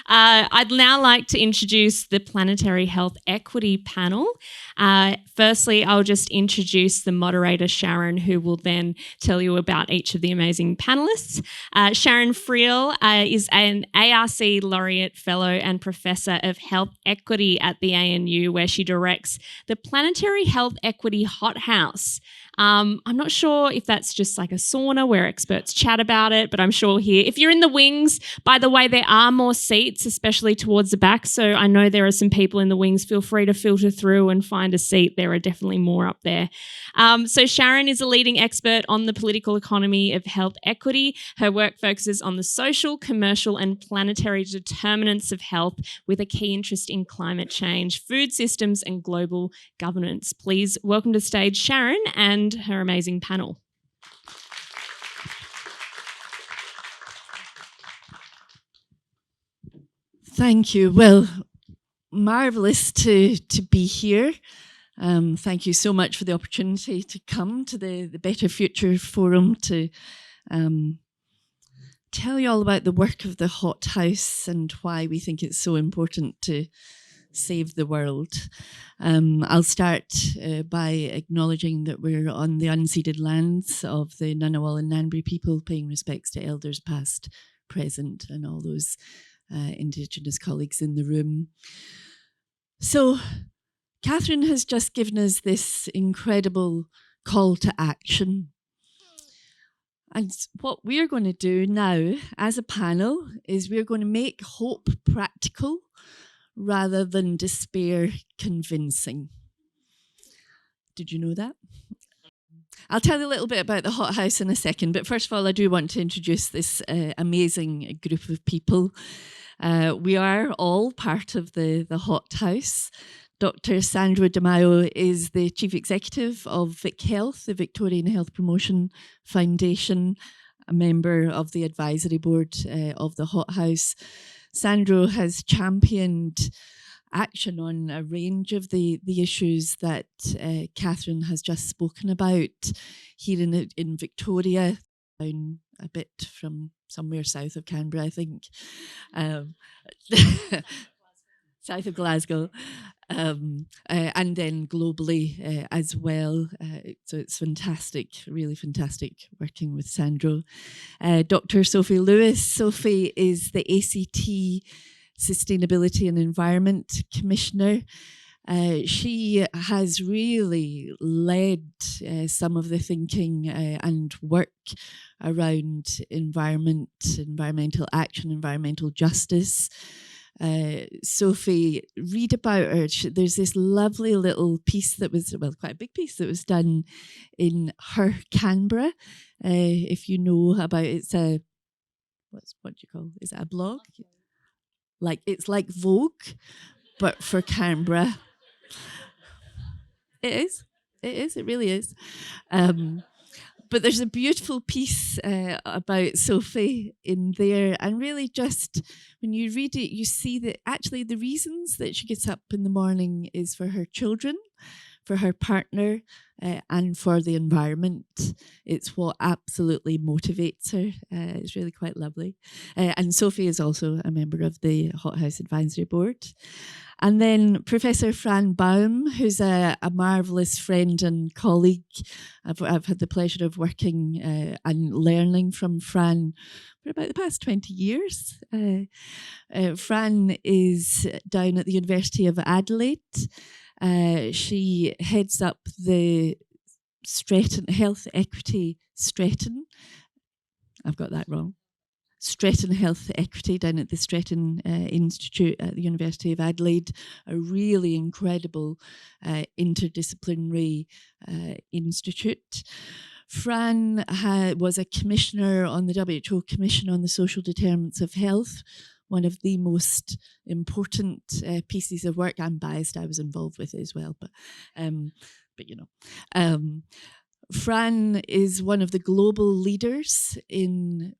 I'd now like to introduce the Planetary Health Equity panel. Firstly, I'll just introduce the moderator, Sharon, who will then tell you about each of the amazing panellists. Sharon Friel is an ARC Laureate Fellow and Professor of Health Equity at the ANU, where she directs the Planetary Health Equity Hothouse. I'm not sure if that's just like a sauna where experts chat about it, but I'm sure here, if you're in the wings, by the way, there are more seats, especially towards the back. So I know there are some people in the wings. Feel free to filter through and find a seat. There are definitely more up there. So Sharon is a leading expert on the political economy of health equity. Her work focuses on the social, commercial, and planetary determinants of health with a key interest in climate change, food systems, and global governance. Please welcome to stage Sharon and her amazing panel. Thank you. Well, marvellous to be here. Thank you so much for the opportunity to come to the Better Future Forum to tell you all about the work of the Hothouse and why we think it's so important to save the world. I'll start by acknowledging that we're on the unceded lands of the Ngunnawal and Ngambri people, paying respects to elders past, present, and all those Indigenous colleagues in the room. So, Catherine has just given us this incredible call to action. And what we're going to do now as a panel is we're going to make hope practical rather than despair convincing. Did you know that? I'll tell you a little bit about the Hothouse in a second, but first of all, I do want to introduce this amazing group of people. We are all part of the Hothouse. Dr. Sandro Demaio is the Chief Executive of Vic Health, the Victorian Health Promotion Foundation, a member of the advisory board of the Hothouse. Sandro has championed action on a range of the issues that Catherine has just spoken about here in Victoria, down a bit from somewhere south of Canberra, I think, south of Glasgow, and then globally as well. So it's fantastic, really fantastic working with Sandro. Dr. Sophie Lewis. Sophie is the ACT Sustainability and Environment Commissioner. She has really led some of the thinking and work around environmental action, environmental justice. Sophie, read about her. There's this lovely little piece that was, well, quite a big piece that was done in her Canberra. If you know about it's a, what do you call it? Is it a blog? Like it's like Vogue, but for Canberra. It is. It really is. But there's a beautiful piece about Sophie in there, and really just when you read it, you see that actually the reasons that she gets up in the morning is for her children, for her partner, and for the environment. It's what absolutely motivates her. It's really quite lovely. And Sophie is also a member of the Hothouse Advisory Board. And then Professor Fran Baum, who's a marvellous friend and colleague. I've had the pleasure of working and learning from Fran for about the past 20 years. Fran is down at the University of Adelaide. She heads up the Stretton Health Equity Stretton. I've got that wrong. Stretton Health Equity down at the Stretton Institute at the University of Adelaide, a really incredible interdisciplinary institute. Fran was a commissioner on the WHO Commission on the Social Determinants of Health, one of the most important pieces of work. I'm biased, I was involved with it as well, but you know. Fran is one of the global leaders in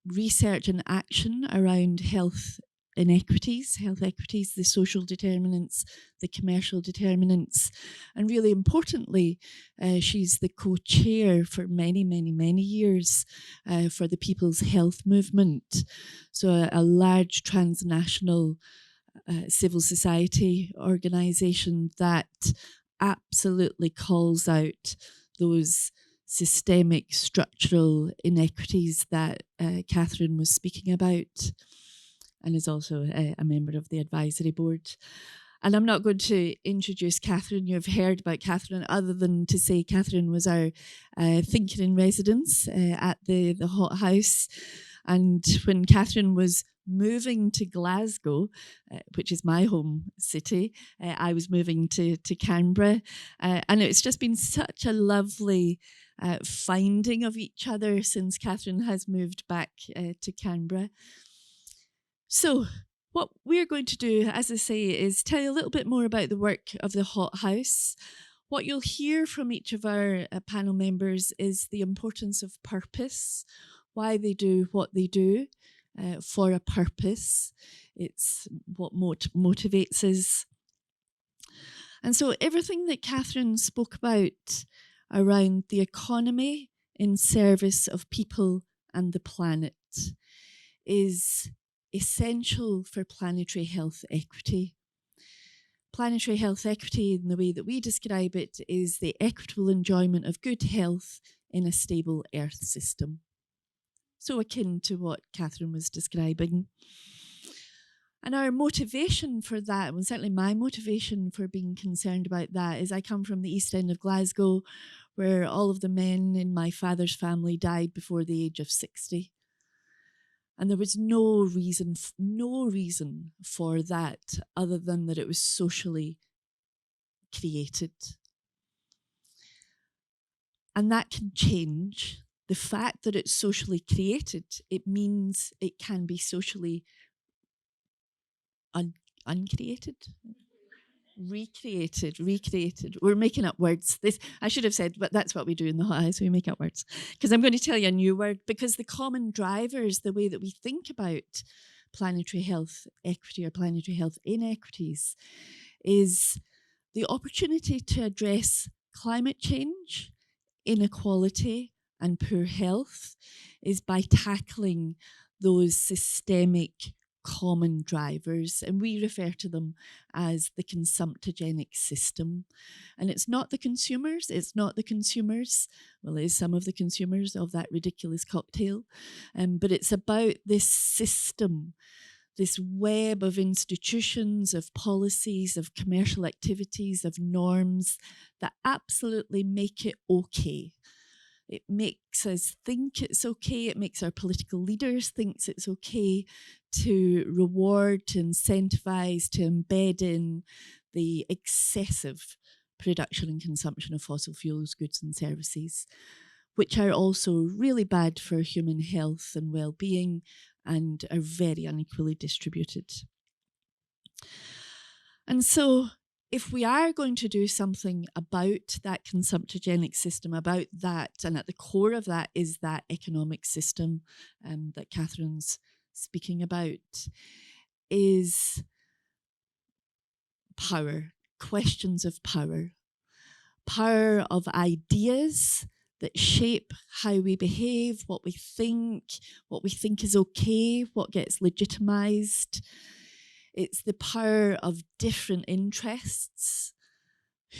research and action around health inequities, health equities, the social determinants, the commercial determinants. And really importantly, she's the co-chair for many, many, many years for the People's Health Movement. So a large transnational civil society organisation that absolutely calls out those systemic structural inequities that Catherine was speaking about, and is also a member of the advisory board. And I'm not going to introduce Catherine. You've heard about Catherine, other than to say Catherine was our thinker in residence at the Hothouse. And when Catherine was moving to Glasgow, which is my home city, I was moving to Canberra. And it's just been such a lovely finding of each other since Catherine has moved back to Canberra. So what we're going to do, as I say, is tell you a little bit more about the work of the Hothouse. What you'll hear from each of our panel members is the importance of purpose, why they do what they do for a purpose. It's what motivates us. And so everything that Catherine spoke about around the economy in service of people and the planet is essential for planetary health equity. Planetary health equity, in the way that we describe it, is the equitable enjoyment of good health in a stable Earth system. So akin to what Catherine was describing. And our motivation for that, and certainly my motivation for being concerned about that, is I come from the East End of Glasgow, where all of the men in my father's family died before the age of 60. And there was no reason for that other than that it was socially created. And that can change. The fact that it's socially created, it means it can be socially uncreated, recreated. We're making up words. This I should have said, but that's what we do in the Hothouse. We make up words. Because I'm going to tell you a new word, because the common drivers, the way that we think about planetary health equity or planetary health inequities, is the opportunity to address climate change, inequality, and poor health is by tackling those systemic common drivers, and we refer to them as the consumptogenic system. And it's not the consumers, well, it is some of the consumers of that ridiculous cocktail, but it's about this system, this web of institutions, of policies, of commercial activities, of norms that absolutely make it okay. It makes us think it's okay. It makes our political leaders think it's okay to reward, to incentivize, to embed in the excessive production and consumption of fossil fuels, goods and services, which are also really bad for human health and well-being and are very unequally distributed. And so if we are going to do something about that consumptogenic system, about that, and at the core of that is that economic system that Catherine's speaking about, is power, questions of power of ideas that shape how we behave, what we think is okay, what gets legitimized. It's the power of different interests,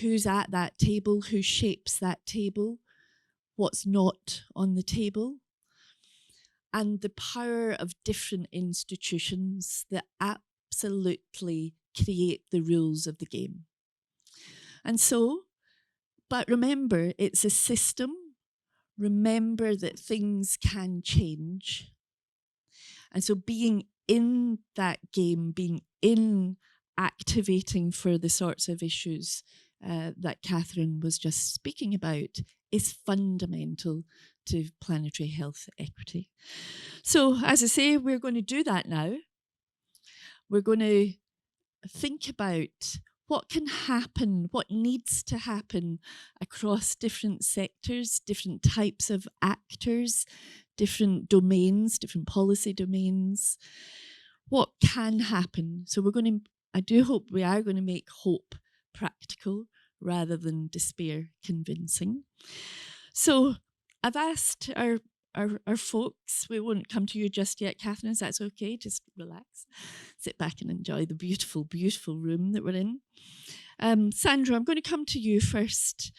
who's at that table, who shapes that table, what's not on the table, and the power of different institutions that absolutely create the rules of the game. And so, but remember, it's a system. Remember that things can change. And so being in that game, being in activating for the sorts of issues that Catherine was just speaking about is fundamental to planetary health equity. So, as I say, we're going to do that now. We're going to think about what can happen, what needs to happen across different sectors, different types of actors, different domains, different policy domains. what can happen. So I do hope we are going to make hope practical rather than despair convincing. So I've asked our folks, we won't come to you just yet, Catherine, is that okay? Just relax, sit back and enjoy the beautiful, beautiful room that we're in. Sandro, I'm going to come to you first.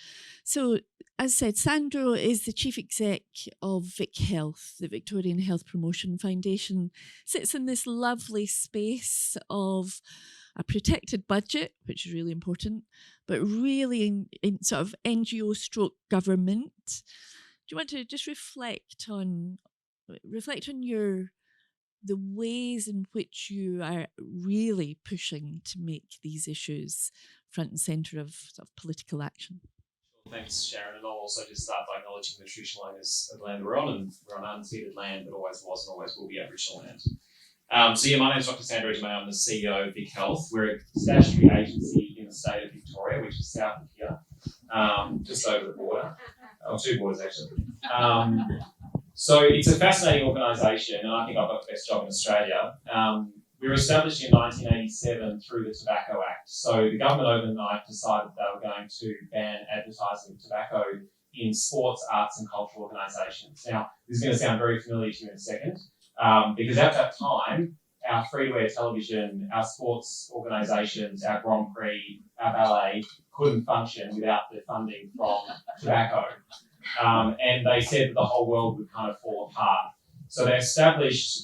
So, as I said, Sandro is the Chief Exec of Vic Health, the Victorian Health Promotion Foundation. Sits in this lovely space of a protected budget, which is really important, but really in sort of NGO stroke government. Do you want to just reflect on the ways in which you are really pushing to make these issues front and centre of sort of political action? Thanks, Sharon, and I'll also just start by acknowledging the traditional owners of the land we're on, and we're on unceded land that always was and always will be Aboriginal land. My name is Dr. Sandro, Demaio. I'm the CEO of Vic Health. We're a statutory agency in the state of Victoria, which is south of here, just over the border, or two borders actually. So it's a fascinating organisation, and I think I've got the best job in Australia. We were established in 1987 through the Tobacco Act. So the government overnight decided they were going to ban advertising of tobacco in sports, arts and cultural organisations. Now, this is going to sound very familiar to you in a second, because at that time, our free-to-air television, our sports organisations, our Grand Prix, our ballet couldn't function without the funding from tobacco. And they said that the whole world would kind of fall apart. So they established,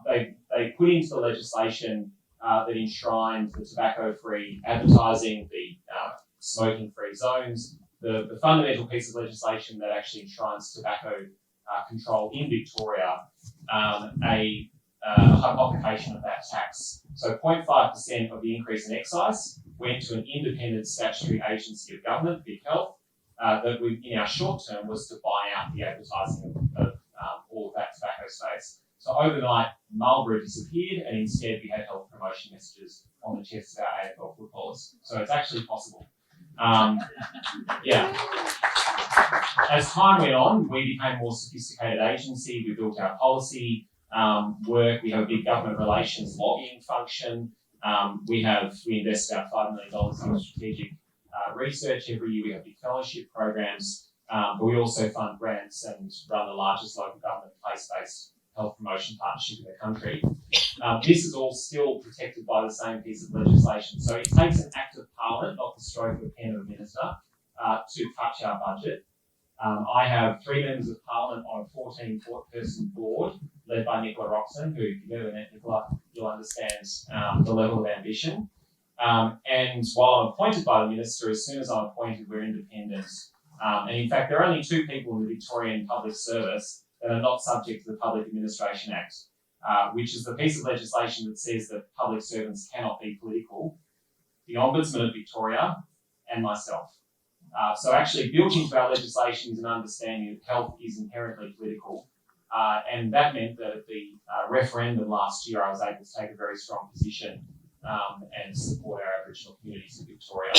they put into the legislation that enshrined the tobacco-free advertising, the smoking-free zones, the fundamental piece of legislation that actually enshrines tobacco control in Victoria, a hypothecation of that tax. So 0.5% of the increase in excise went to an independent statutory agency of government, Vic Health, that we, in our short term, was to buy out the advertising of all of that tobacco space. So overnight, Marlboro disappeared, and instead we had health promotion messages on the chests of our AFL footballers. So it's actually possible. As time went on, we became a more sophisticated agency. We built our policy work. We have a big government relations lobbying function. We invest about $5 million in strategic research every year. We have big fellowship programs, but we also fund grants and run the largest local government place-based health promotion partnership in the country. This is all still protected by the same piece of legislation. So it takes an act of parliament, not the stroke of a pen of a minister, to touch our budget. I have 3 members of parliament on a 14-person board led by Nicola Roxon, who, if you've ever met Nicola, you'll understand the level of ambition. And while I'm appointed by the minister, as soon as I'm appointed, we're independent. And in fact, there are only 2 people in the Victorian public service that are not subject to the Public Administration Act, which is the piece of legislation that says that public servants cannot be political: the Ombudsman of Victoria and myself. So actually built into our legislation is an understanding that health is inherently political. And that meant that at the referendum last year, I was able to take a very strong position and support our Aboriginal communities in Victoria.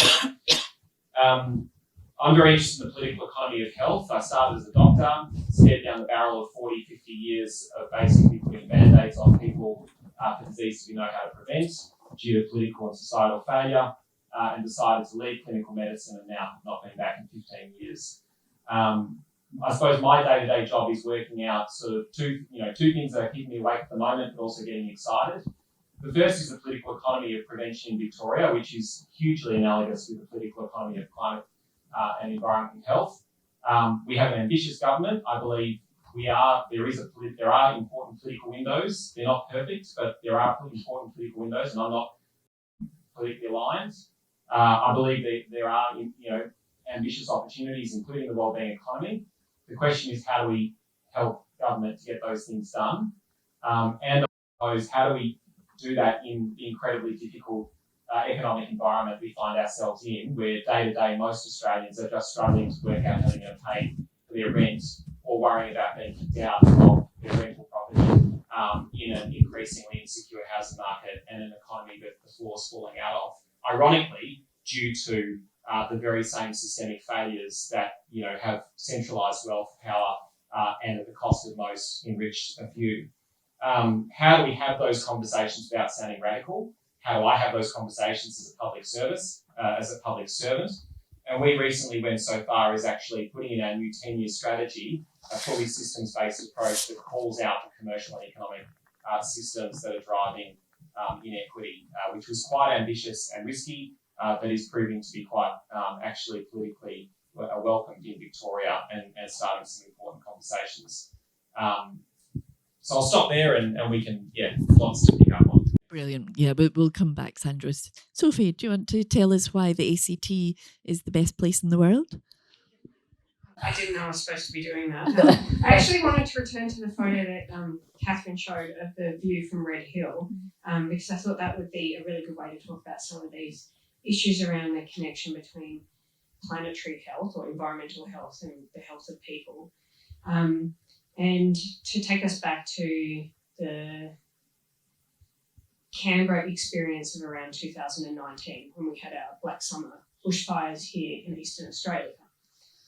I'm very interested in the political economy of health. I started as a doctor, stared down the barrel of 40, 50 years of basically putting band-aids on people for diseases we know how to prevent due to political and societal failure, and decided to leave clinical medicine and now have not been back in 15 years. I suppose my day-to-day job is working out sort of two things that are keeping me awake at the moment, but also getting me excited. The first is the political economy of prevention in Victoria, which is hugely analogous with the political economy of climate and environment and health. We have an ambitious government. I believe there are important political windows. They're not perfect, but there are important political windows, and I'm not politically aligned. I believe that there are ambitious opportunities, including the wellbeing economy. The question is, how do we help government to get those things done? And I suppose, how do we do that in the incredibly difficult economic environment we find ourselves in, where day to day most Australians are just struggling to work out how they're going to pay for their rent, or worrying about being kicked out of their rental property in an increasingly insecure housing market and an economy that the floor's falling out of. Ironically, due to the very same systemic failures that have centralised wealth, power, and at the cost of most enriched a few. How do we have those conversations without sounding radical? How do I have those conversations as a public service, as a public servant? And we recently went so far as actually putting in our new 10-year strategy a fully systems-based approach that calls out the commercial and economic systems that are driving inequity, which was quite ambitious and risky, but is proving to be quite actually politically welcomed in Victoria and starting some important conversations. So I'll stop there and we can, lots to pick up on. Brilliant. Yeah, but we'll come back, Sandro. Sophie, do you want to tell us why the ACT is the best place in the world? I didn't know I was supposed to be doing that. I actually wanted to return to the photo that Catherine showed of the view from Red Hill, because I thought that would be a really good way to talk about some of these issues around the connection between planetary health or environmental health and the health of people. And to take us back to the Canberra experience of around 2019 when we had our Black Summer bushfires here in Eastern Australia.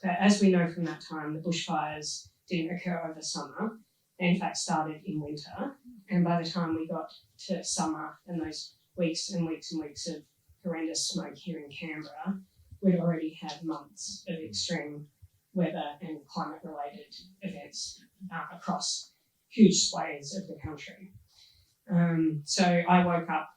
But as we know from that time, the bushfires didn't occur over summer. They in fact started in winter. And by the time we got to summer and those weeks and weeks and weeks of horrendous smoke here in Canberra, we'd already had months of extreme weather and climate-related events across huge swathes of the country. So I woke up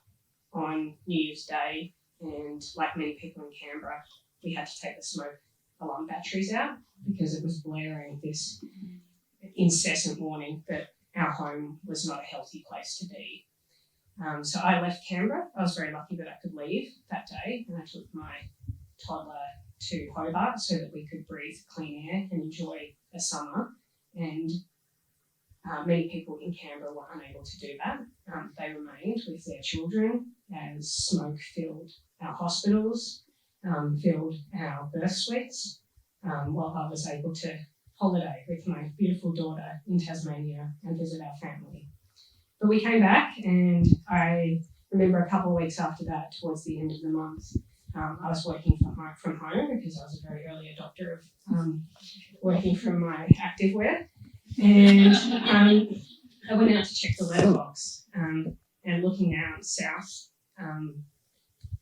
on New Year's Day and, like many people in Canberra, we had to take the smoke alarm batteries out because it was blaring this incessant warning that our home was not a healthy place to be. So I left Canberra. I was very lucky that I could leave that day, and I took my toddler to Hobart so that we could breathe clean air and enjoy a summer. And many people in Canberra were unable to do that. They remained with their children as smoke filled our hospitals, filled our birth suites, while I was able to holiday with my beautiful daughter in Tasmania and visit our family. But we came back, and I remember a couple of weeks after that, towards the end of the month, I was working from home because I was a very early adopter of working from my activewear. And I went out to check the letterbox, and looking out south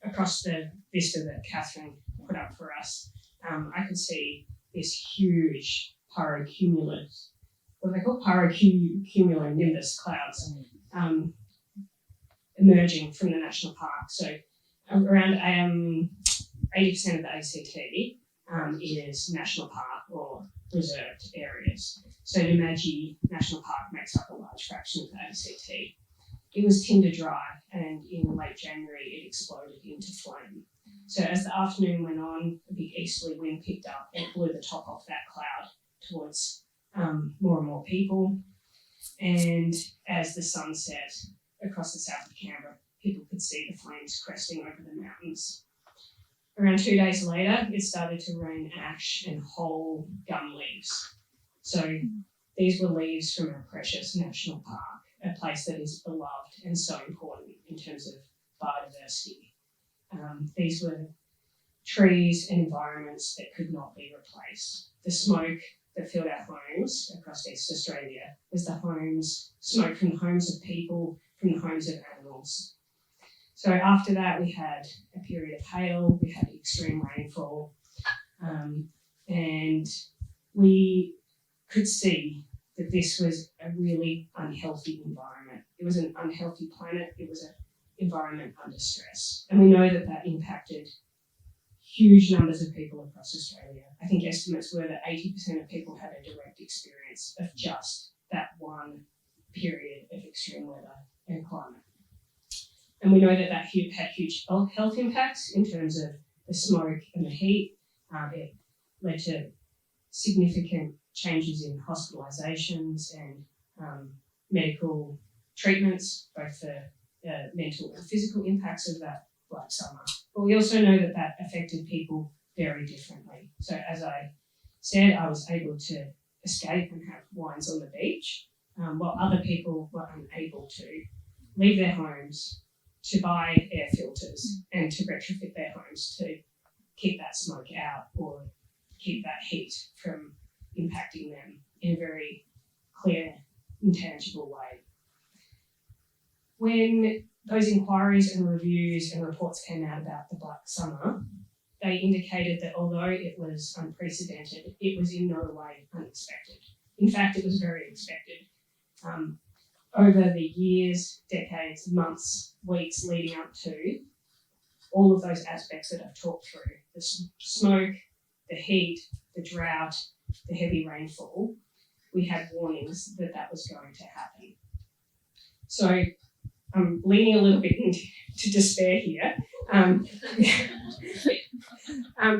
across the vista that Catherine put up for us, I could see this huge pyrocumulus, what are they called? Pyrocumulonimbus clouds emerging from the national park. So around 80% of the ACT is national park or reserved areas. So Demaio National Park makes up a large fraction of the ACT. It was tinder dry, and in late January it exploded into flame. So as the afternoon went on, a big easterly wind picked up and blew the top off that cloud towards more and more people. And as the sun set across the south of Canberra, people could see the flames cresting over the mountains. Around 2 days later, it started to rain ash and whole gum leaves. So these were leaves from our precious national park, a place that is beloved and so important in terms of biodiversity. These were trees and environments that could not be replaced. The smoke that filled our homes across East Australia was smoke from the homes of people, from the homes of animals. So after that, we had a period of hail, we had extreme rainfall, and we could see that this was a really unhealthy environment. It was an unhealthy planet. It was an environment under stress. And we know that that impacted huge numbers of people across Australia. I think estimates were that 80% of people had a direct experience of just that one period of extreme weather and climate. And we know that that had huge health impacts in terms of the smoke and the heat. It led to significant changes in hospitalisations and medical treatments, both for mental and physical impacts of that Black Summer. But we also know that that affected people very differently. So as I said, I was able to escape and have wines on the beach, while other people were unable to leave their homes, to buy air filters and to retrofit their homes to keep that smoke out or keep that heat from impacting them in a very clear, intangible way. when those inquiries and reviews and reports came out about the Black Summer, they indicated that although it was unprecedented, it was in no way unexpected. In fact, it was very expected. Over the years, decades, months, weeks leading up to, all of those aspects that I've talked through, the smoke, the heat, the drought, the heavy rainfall, we had warnings that that was going to happen. So I'm leaning a little bit into despair here,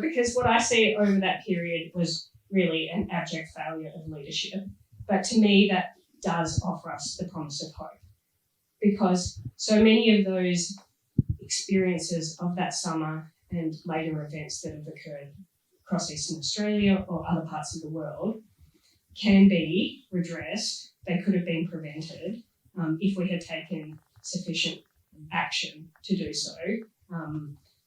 because what I see over that period was really an abject failure of leadership. But to me, that does offer us the promise of hope, because so many of those experiences of that summer and later events that have occurred across Eastern Australia or other parts of the world can be redressed. They could have been prevented if we had taken sufficient action to do so.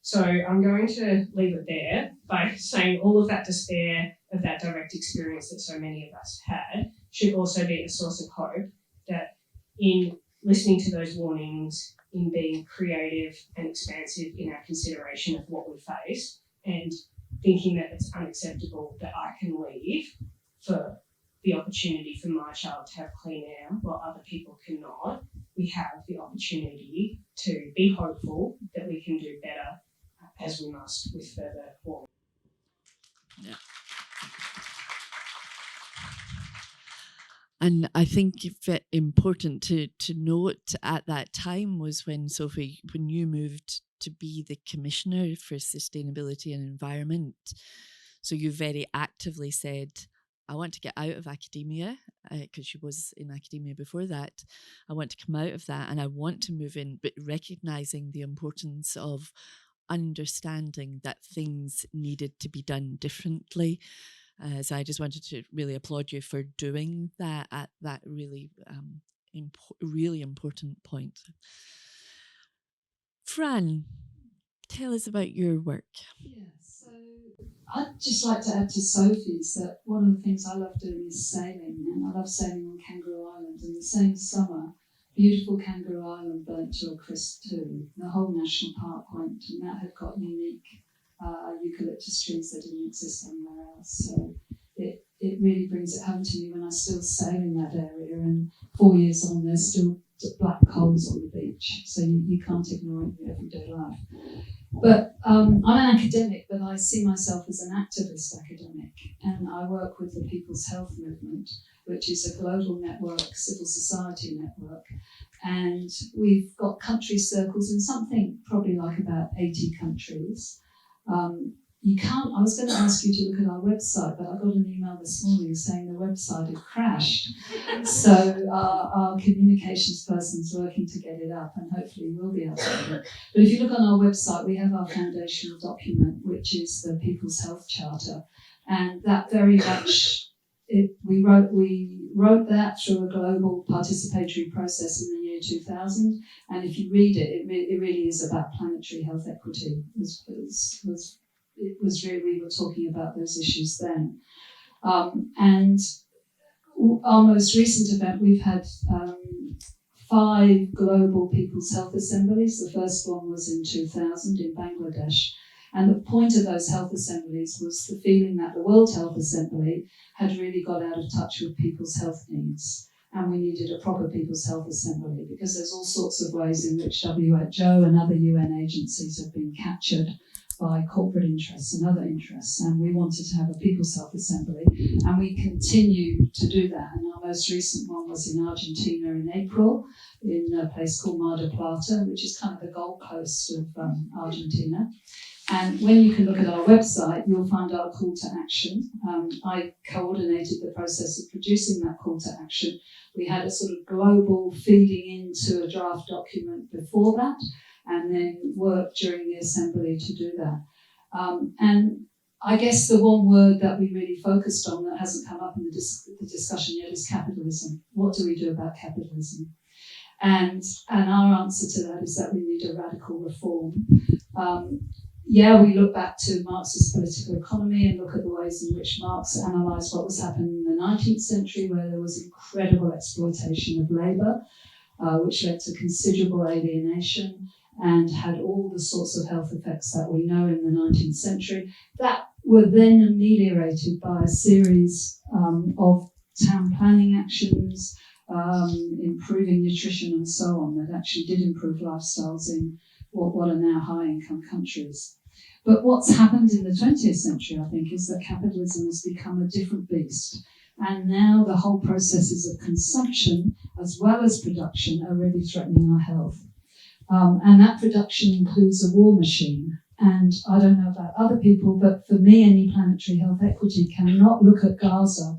So I'm going to leave it there by saying all of that despair of that direct experience that so many of us had should also be a source of hope, that in listening to those warnings, in being creative and expansive in our consideration of what we face, and thinking that it's unacceptable that I can leave for the opportunity for my child to have clean air while other people cannot, we have the opportunity to be hopeful that we can do better, as we must, with further warming. Yeah. And I think it's important to note at that time was when, Sophie, when you moved to be the Commissioner for Sustainability and Environment, so you very actively said, I want to get out of academia, because she was in academia before that. I want to come out of that and I want to move in, but recognising the importance of understanding that things needed to be done differently. So I just wanted to really applaud you for doing that at that really, really important point. Fran, tell us about your work. Yeah, so I'd just like to add to Sophie's that one of the things I love doing is sailing, and I love sailing on Kangaroo Island. And the same summer, beautiful Kangaroo Island burnt to a crisp too. The whole national park went, and that had got unique eucalyptus trees that didn't exist anywhere else. So it really brings it home to me when I still sail in that area, and 4 years on there's still black coals on the beach, so you can't ignore it in your everyday life. But I'm an academic, but I see myself as an activist academic, and I work with the People's Health Movement, which is a global network, civil society network, and we've got country circles in something probably like about 80 countries. I was going to ask you to look at our website, but I got an email this morning saying the website had crashed. So our communications person's working to get it up, and hopefully we'll be able to do it. But if you look on our website, we have our foundational document, which is the People's Health Charter. And that very much, we wrote that through a global participatory process in the year 2000. And if you read it, it really is about planetary health equity. It was really, we were talking about those issues then. And our most recent event, we've had 5 global People's Health Assemblies. The first one was in 2000 in Bangladesh. And the point of those health assemblies was the feeling that the World Health Assembly had really got out of touch with people's health needs. And we needed a proper People's Health Assembly, because there's all sorts of ways in which WHO and other UN agencies have been captured by corporate interests and other interests, and we wanted to have a People's Health Assembly, and we continue to do that. And our most recent one was in Argentina in April, in a place called Mar del Plata, which is kind of the Gold Coast of Argentina. And when you can look at our website, you'll find our call to action. I coordinated the process of producing that call to action. We had a sort of global feeding into a draft document before that, and then work during the assembly to do that. And I guess the one word that we really focused on that hasn't come up in the discussion yet is capitalism. What do we do about capitalism? And our answer to that is that we need a radical reform. We look back to Marx's political economy and look at the ways in which Marx analysed what was happening in the 19th century, where there was incredible exploitation of labour. which led to considerable alienation and had all the sorts of health effects that we know in the 19th century, that were then ameliorated by a series of town planning actions, improving nutrition and so on, that actually did improve lifestyles in what are now high-income countries. But what's happened in the 20th century, I think, is that capitalism has become a different beast. And now the whole processes of consumption, as well as production, are really threatening our health. And that production includes a war machine. And I don't know about other people, but for me, any planetary health equity cannot look at Gaza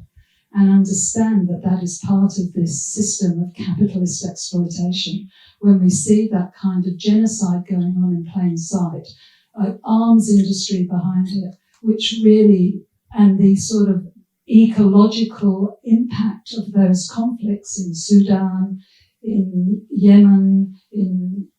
and understand that that is part of this system of capitalist exploitation. When we see that kind of genocide going on in plain sight, arms industry behind it, which really, and the sort of ecological impact of those conflicts in Sudan, in Yemen, in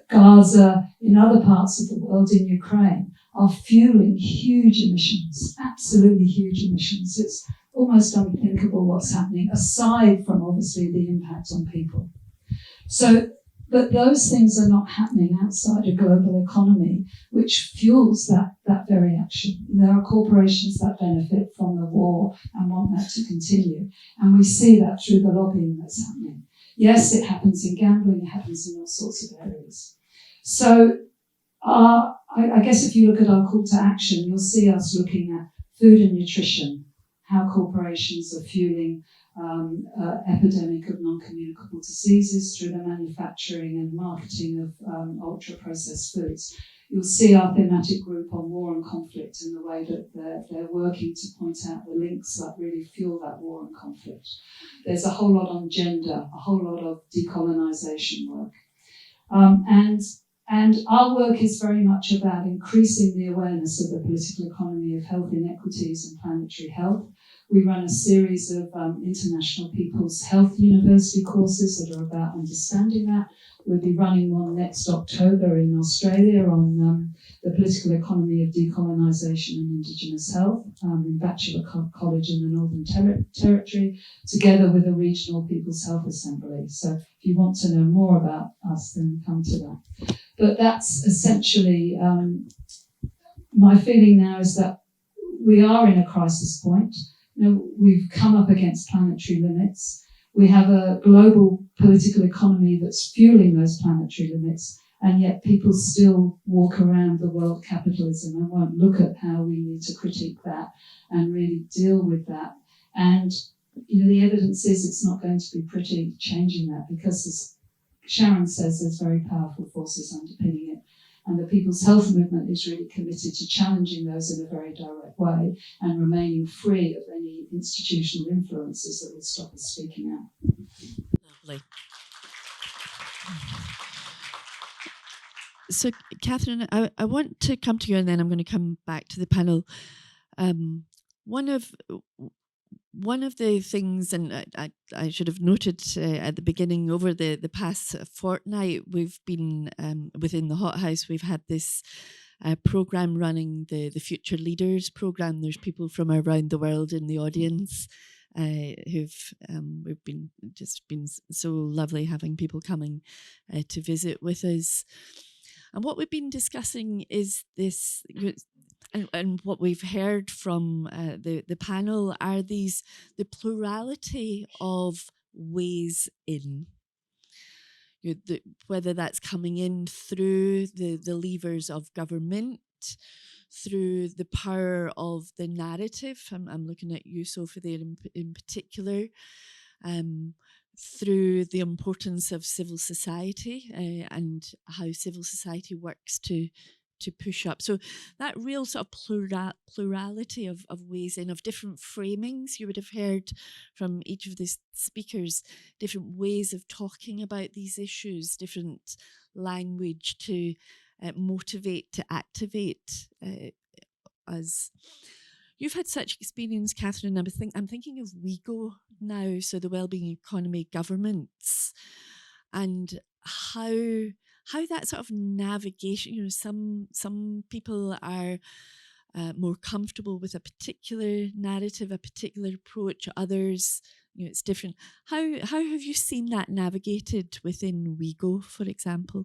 Gaza, in other parts of the world, in Ukraine, are fueling huge emissions, absolutely huge emissions. It's almost unthinkable what's happening, aside from obviously the impact on people. So, but those things are not happening outside a global economy, which fuels that very action. There are corporations that benefit from the war and want that to continue. And we see that through the lobbying that's happening. Yes, it happens in gambling, it happens in all sorts of areas. So I guess if you look at our call to action, you'll see us looking at food and nutrition, how corporations are fueling epidemic of non-communicable diseases through the manufacturing and marketing of ultra-processed foods. You'll see our thematic group on war and conflict in the way that they're working to point out the links that really fuel that war and conflict. There's a whole lot on gender, a whole lot of decolonisation work. And our work is very much about increasing the awareness of the political economy of health inequities and planetary health. We run a series of international people's health university courses that are about understanding that. We'll be running one next October in Australia on the political economy of decolonisation and Indigenous health in Bachelor College in the Northern Territory, together with a regional People's Health Assembly. So if you want to know more about us, then come to that. But that's essentially my feeling now is that we are in a crisis point. You know, we've come up against planetary limits. We have a global political economy that's fueling those planetary limits, and yet people still walk around the world capitalism and won't look at how we need to critique that and really deal with that. And you know, the evidence is it's not going to be pretty changing that, because as Sharon says, there's very powerful forces underpinning it. And the People's Health Movement is really committed to challenging those in a very direct way and remaining free of any institutional influences that would stop us speaking out. Lovely. So, Catherine, I want to come to you, and then I'm going to come back to the panel. One of the things, and I should have noted at the beginning, over the past fortnight, we've been within the Hothouse, we've had this programme running, the Future Leaders programme. There's people from around the world in the audience who've we've been so lovely having people coming to visit with us. And what we've been discussing is this. And what we've heard from the panel are the plurality of ways in. Whether that's coming in through the levers of government, through the power of the narrative. I'm looking at you, Sophie, there in particular. Through the importance of civil society and how civil society works to push up. So that real sort of plurality of ways in, of different framings. You would have heard from each of the speakers different ways of talking about these issues, different language to motivate, to activate us. You've had such experience, Catherine. I'm thinking of WeGo now, so the Wellbeing Economy Governments, and how that sort of navigation, you know, some people are more comfortable with a particular narrative, a particular approach. Others it's different. How have you seen that navigated within WeGo, for example?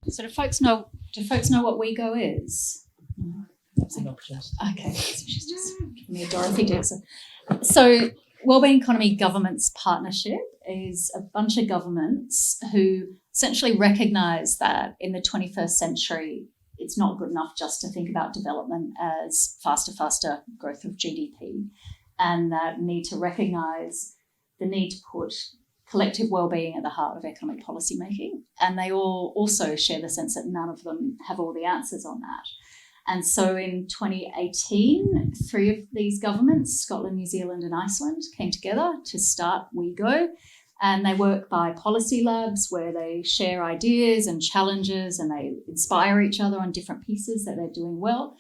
So do folks know what WeGo is? Okay, so she's just giving me a Dorothy Dixon. So Wellbeing Economy Governments Partnership is a bunch of governments who essentially recognise that in the 21st century, it's not good enough just to think about development as faster growth of GDP, and that need to recognise the need to put collective wellbeing at the heart of economic policy making. And they all also share the sense that none of them have all the answers on that. And so in 2018, 3 of these governments, Scotland, New Zealand and Iceland, came together to start WeGo. And they work by policy labs where they share ideas and challenges and they inspire each other on different pieces that they're doing well.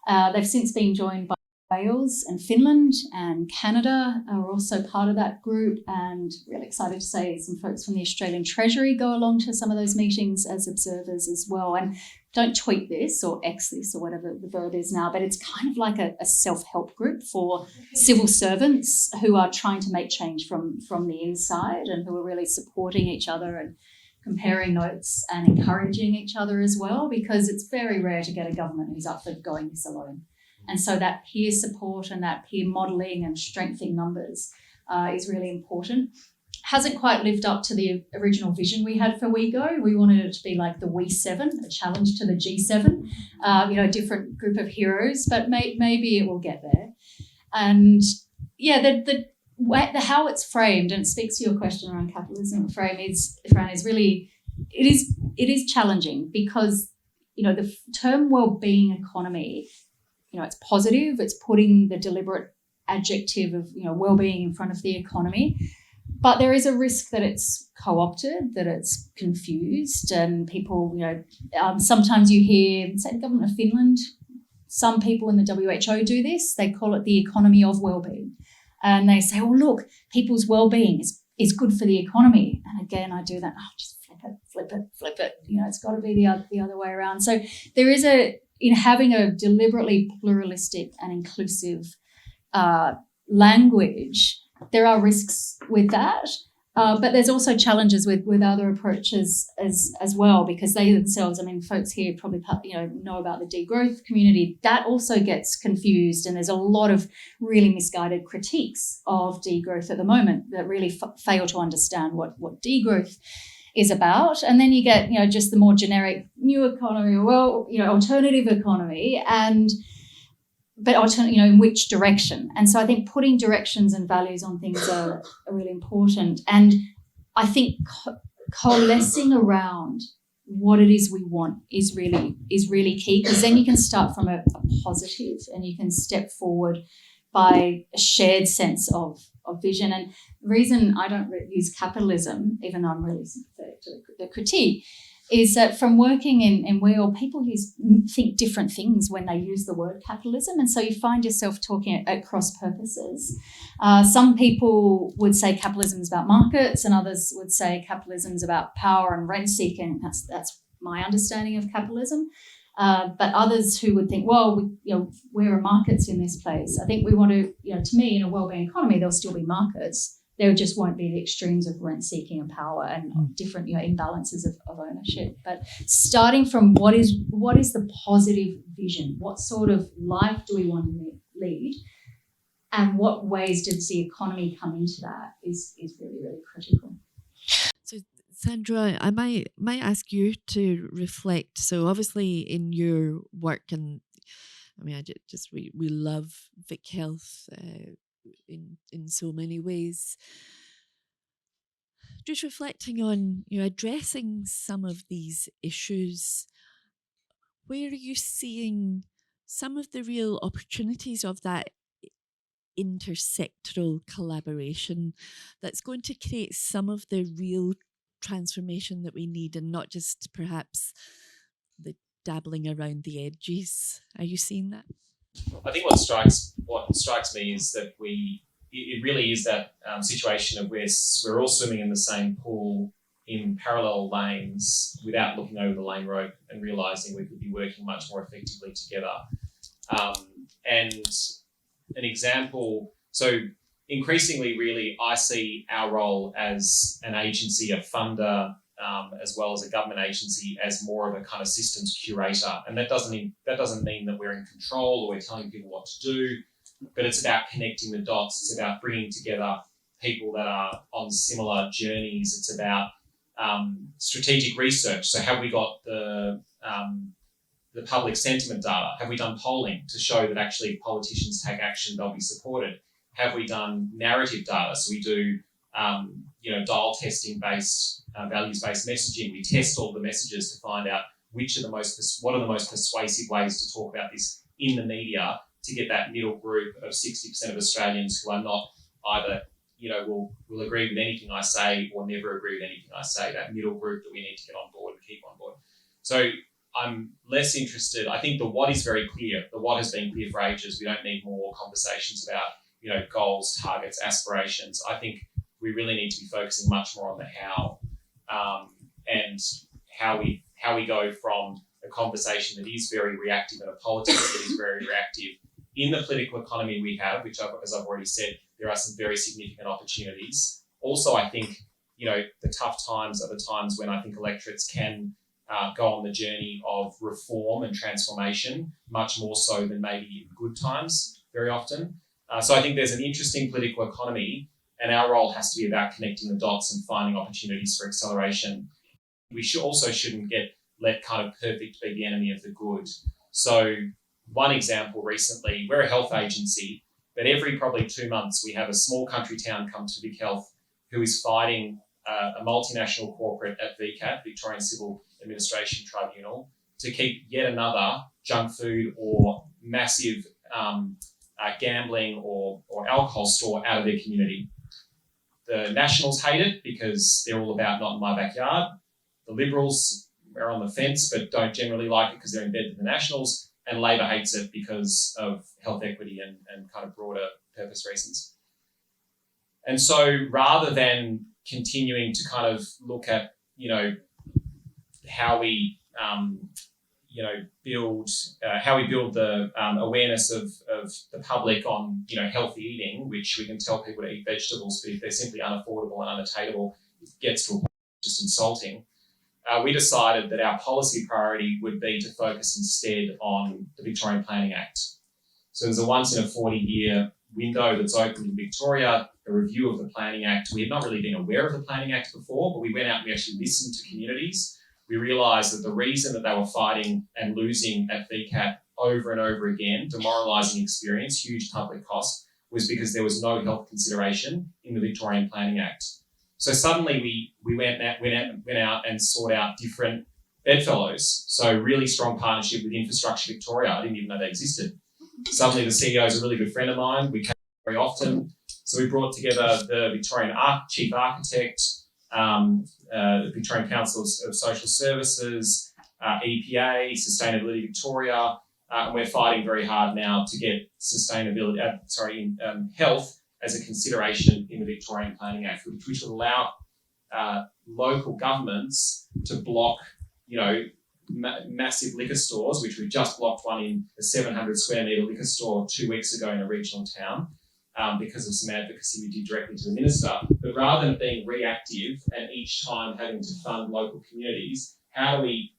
They've since been joined by Wales and Finland and Canada are also part of that group, and really excited to say some folks from the Australian Treasury go along to some of those meetings as observers as well. And don't tweet this or X this or whatever the verb is now, but it's kind of like a self-help group for civil servants who are trying to make change from the inside and who are really supporting each other and comparing notes and encouraging each other as well, because it's very rare to get a government who's up for going this alone. And so that peer support and that peer modelling and strengthening numbers is really important. Hasn't quite lived up to the original vision we had for WeGo. We wanted it to be like the We7, a challenge to the G7, a different group of heroes, but maybe it will get there. And yeah, the how it's framed, and it speaks to your question around capitalism, Fran, is really, it is challenging because, the term wellbeing economy, it's positive, it's putting the deliberate adjective of, wellbeing in front of the economy. But there is a risk that it's co-opted, that it's confused, and people, sometimes you hear, say, the government of Finland, some people in the WHO do this. They call it the economy of wellbeing. And they say, oh, look, people's wellbeing is good for the economy. And again, I do that, just flip it. It's got to be the other way around. So there is in having a deliberately pluralistic and inclusive language, there are risks with that, but there's also challenges with other approaches as well, because they themselves, folks here probably know about the degrowth community. That also gets confused, and there's a lot of really misguided critiques of degrowth at the moment that really fail to understand what degrowth is about. And then you get just the more generic new economy, alternative economy, but in which direction? And so I think putting directions and values on things are really important. And I think coalescing around what it is we want is really key, because then you can start from a positive and you can step forward by a shared sense of vision. And the reason I don't use capitalism, even though I'm really sympathetic to the critique, is that from working in WEAL, people think different things when they use the word capitalism. And so you find yourself talking at cross purposes. Some people would say capitalism is about markets, and others would say capitalism is about power and rent seeking. That's my understanding of capitalism. But others who would think, well, where are markets in this place? I think we want to, to me, in a wellbeing economy, there'll still be markets. There just won't be the extremes of rent seeking and power and different imbalances of ownership. But starting from what is the positive vision? What sort of life do we want to lead? And what ways does the economy come into that is really, really critical. So Sandro, I might ask you to reflect. So obviously in your work, and we love Vic Health in so many ways. Just reflecting on addressing some of these issues, where are you seeing some of the real opportunities of that intersectoral collaboration that's going to create some of the real transformation that we need, and not just perhaps the dabbling around the edges? Are you seeing that? I think what strikes me is that it really is that situation of we're all swimming in the same pool in parallel lanes without looking over the lane rope and realising we could be working much more effectively together. And an example, so increasingly, really, I see our role as an agency, a funder, as well as a government agency, as more of a kind of systems curator. And that doesn't mean that we're in control or we're telling people what to do, but it's about connecting the dots. It's about bringing together people that are on similar journeys. It's about strategic research. So have we got the public sentiment data? Have we done polling to show that actually if politicians take action, they'll be supported? Have we done narrative data? So we do dial testing based, values-based messaging. We test all the messages to find out what are the most persuasive ways to talk about this in the media to get that middle group of 60% of Australians who are not either, will agree with anything I say or never agree with anything I say, that middle group that we need to get on board and keep on board. So I'm less interested. I think the what is very clear. The what has been clear for ages. We don't need more conversations about, goals, targets, aspirations. I think we really need to be focusing much more on the how, and how we go from a conversation that is very reactive and a politics that is very reactive. In the political economy we have, which as I've already said, there are some very significant opportunities. Also, I think, the tough times are the times when I think electorates can go on the journey of reform and transformation, much more so than maybe in good times very often. So I think there's an interesting political economy, and our role has to be about connecting the dots and finding opportunities for acceleration. We shouldn't let kind of perfect be the enemy of the good. So one example recently, we're a health agency, but every probably 2 months we have a small country town come to Vic Health who is fighting a multinational corporate at VCAT, Victorian Civil Administration Tribunal, to keep yet another junk food or massive gambling or alcohol store out of their community. The Nationals hate it because they're all about not in my backyard. The Liberals are on the fence but don't generally like it because they're in bed with the Nationals. And Labor hates it because of health equity and kind of broader purpose reasons. And so rather than continuing to kind of look at, how we, build the awareness of the public on, healthy eating, which we can tell people to eat vegetables, but if they're simply unaffordable and unattainable, it gets to a point just insulting. We decided that our policy priority would be to focus instead on the Victorian Planning Act. So there's a once in a 40-year window that's opened in Victoria, a review of the Planning Act. We had not really been aware of the Planning Act before, but we went out and we actually listened to communities. We realised that the reason that they were fighting and losing at VCAT over and over again, demoralising experience, huge public cost, was because there was no health consideration in the Victorian Planning Act. So suddenly we went out and sought out different bedfellows. So really strong partnership with Infrastructure Victoria. I didn't even know they existed. Suddenly the CEO is a really good friend of mine. We came very often. So we brought together the Victorian Chief Architect, the Victorian Council of Social Services, EPA, Sustainability Victoria, and we're fighting very hard now to get health as a consideration in the Victorian Planning Act, which would allow local governments to block, massive liquor stores, which we've just blocked one in a 700 square metre liquor store 2 weeks ago in a regional town because of some advocacy we did directly to the minister. But rather than being reactive and each time having to fund local communities, how do we,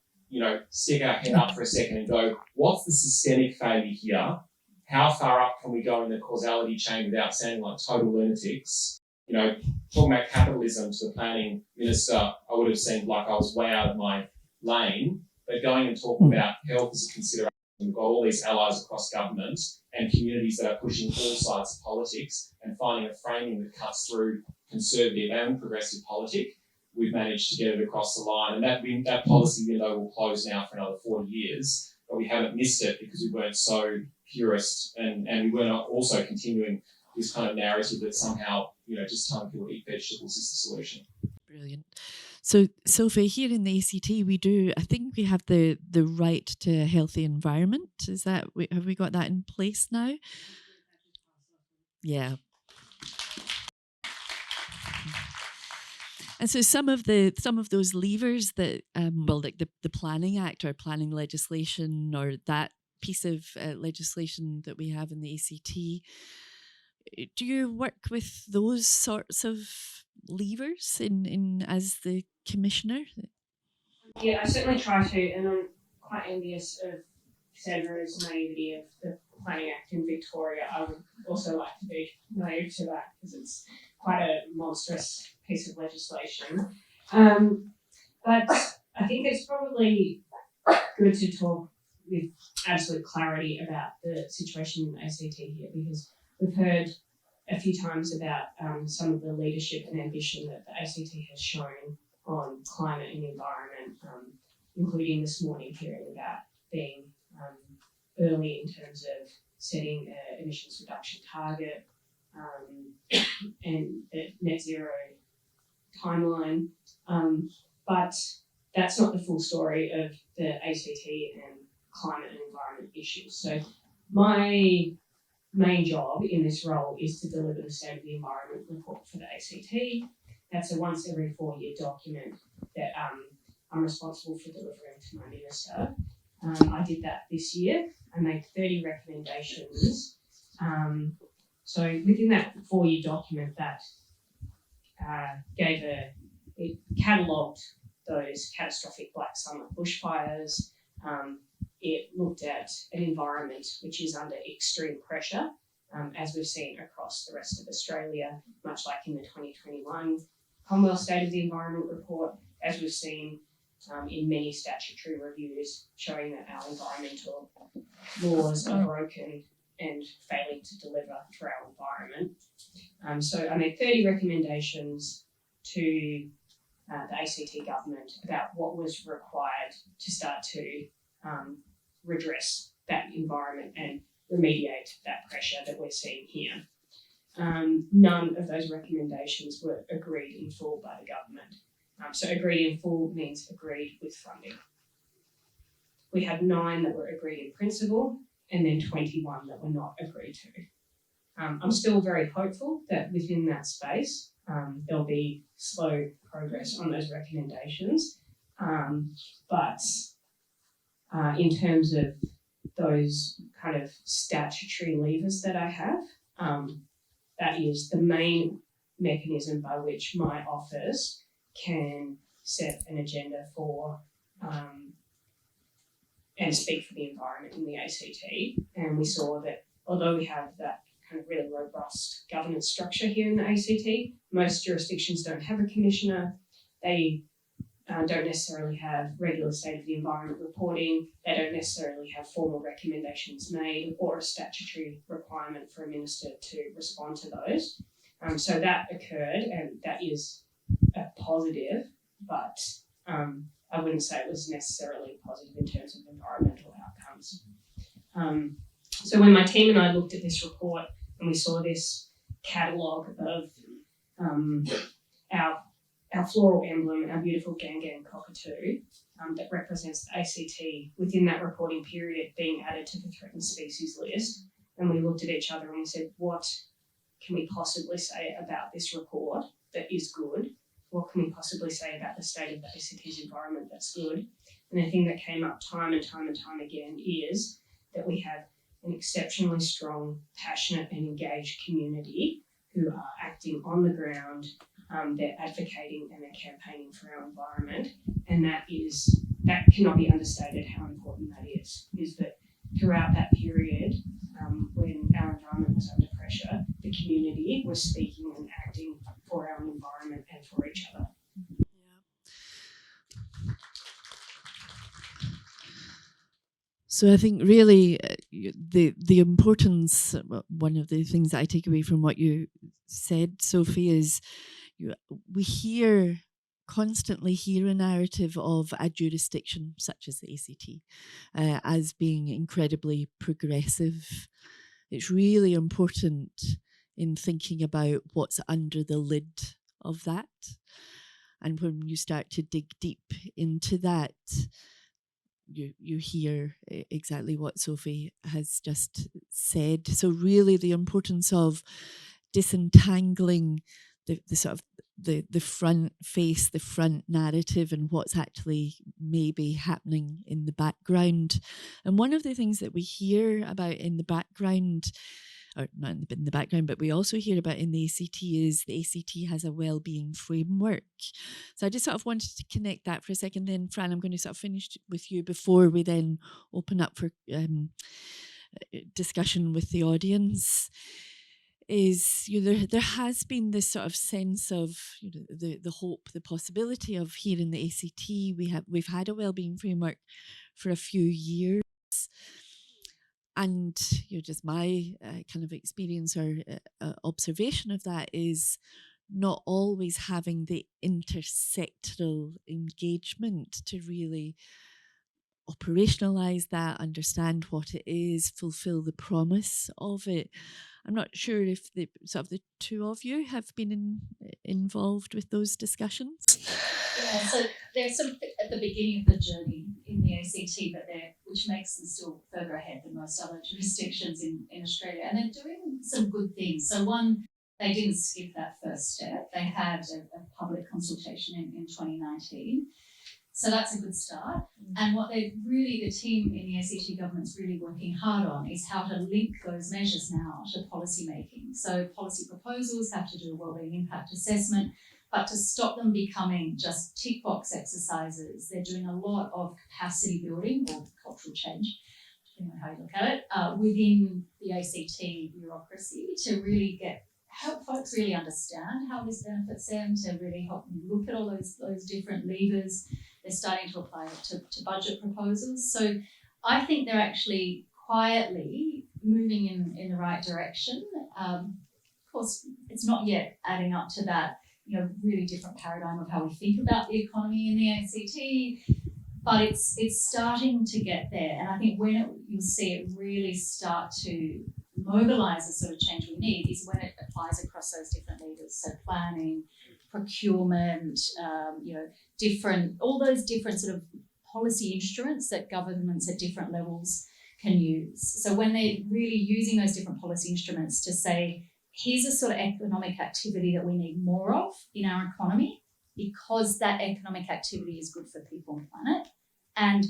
stick our head up for a second and go, what's the systemic failure here? How far up can we go in the causality chain without sounding like total lunatics? Talking about capitalism to the planning minister, I would have seemed like I was way out of my lane, but going and talking about health as a consideration, we've got all these allies across government and communities that are pushing all sides of politics and finding a framing that cuts through conservative and progressive politic, we've managed to get it across the line. And that policy window will close now for another 40 years, but we haven't missed it because we weren't so purist and we weren't also continuing this kind of narrative that somehow, just telling people to eat vegetables is the solution. Brilliant. So, Sophie, here in the ACT, I think we have the right to a healthy environment. Have we got that in place now? Yeah. And so some of those levers that, like the Planning Act or planning legislation or that piece of legislation that we have in the ACT, do you work with those sorts of levers in as the commissioner? Yeah, I certainly try to, and I'm quite envious of Sandro's naivety of the Planning Act in Victoria. I would also like to be naive to that because it's quite a monstrous piece of legislation. But I think it's probably good to talk with absolute clarity about the situation in the ACT here, because we've heard a few times about some of the leadership and ambition that the ACT has shown on climate and environment, including this morning hearing about being early in terms of setting an emissions reduction target and a net zero timeline. But that's not the full story of the ACT and climate and environment issues. So my main job in this role is to deliver the State of the Environment report for the ACT. That's a once every 4-year document that I'm responsible for delivering to my minister. I did that this year. I made 30 recommendations. So within that 4-year document, that it catalogued those catastrophic black summer bushfires. It looked at an environment which is under extreme pressure, as we've seen across the rest of Australia, much like in the 2021 Commonwealth State of the Environment report, as we've seen in many statutory reviews showing that our environmental laws are broken and failing to deliver for our environment. So I made 30 recommendations to the ACT government about what was required to start to redress that environment and remediate that pressure that we're seeing here. None of those recommendations were agreed in full by the government. So agreed in full means agreed with funding. We had 9 that were agreed in principle and then 21 that were not agreed to. I'm still very hopeful that within that space there'll be slow progress on those recommendations. But in terms of those kind of statutory levers that I have, that is the main mechanism by which my office can set an agenda for and speak for the environment in the ACT. And we saw that although we have that kind of really robust governance structure here in the ACT, most jurisdictions don't have a commissioner. They don't necessarily have regular state of the environment reporting. They don't necessarily have formal recommendations made or a statutory requirement for a minister to respond to those. So that occurred, and that is a positive, but I wouldn't say it was necessarily positive in terms of environmental outcomes. So when my team and I looked at this report and we saw this catalogue of our floral emblem, our beautiful Gangan cockatoo that represents the ACT within that reporting period being added to the threatened species list, and we looked at each other and we said, what can we possibly say about this report that is good? What can we possibly say about the state of the ACT's environment that's good? And the thing that came up time and time and time again is that we have an exceptionally strong, passionate and engaged community who are acting on the ground. They're advocating and they're campaigning for our environment. And that cannot be understated how important that is that throughout that period, when our environment was under pressure, the community was speaking and acting for our environment and for each other. So I think really the importance, one of the things that I take away from what you said, Sophie, is we constantly hear a narrative of a jurisdiction such as the ACT as being incredibly progressive. It's really important in thinking about what's under the lid of that. And when you start to dig deep into that, you hear exactly what Sophie has just said. So really the importance of disentangling the sort of the front face, the front narrative, and what's actually maybe happening in the background. And one of the things that we hear about in the background or not in the background, but we also hear about in the ACT is the ACT has a wellbeing framework. So I just sort of wanted to connect that for a second. Then, Fran, I'm going to sort of finish with you before we then open up for discussion with the audience. Is there has been this sort of sense of the hope, the possibility of here in the ACT we've had a wellbeing framework for a few years, and just my kind of experience or observation of that is not always having the intersectoral engagement to really operationalize that, understand what it is, fulfill the promise of it. I'm not sure if the two of you have been involved with those discussions. Yeah, so they're sort of at the beginning of the journey in the ACT, but which makes them still further ahead than most other jurisdictions in Australia. And they're doing some good things. So one, they didn't skip that first step. They had a public consultation in 2019. So that's a good start. And what the team in the ACT government's really working hard on is how to link those measures now to policy making. So policy proposals have to do a wellbeing impact assessment, but to stop them becoming just tick box exercises, they're doing a lot of capacity building or cultural change, depending on how you look at it, within the ACT bureaucracy to really help folks really understand how this benefits them, to really help them look at all those different levers. They're starting to apply it to budget proposals. So I think they're actually quietly moving in the right direction. Of course, it's not yet adding up to that, really different paradigm of how we think about the economy in the ACT, but it's starting to get there. And I think you'll see it really start to mobilise the sort of change we need is when it applies across those different levers. So planning, procurement, all those different sort of policy instruments that governments at different levels can use. So when they're really using those different policy instruments to say, here's a sort of economic activity that we need more of in our economy because that economic activity is good for people and planet. And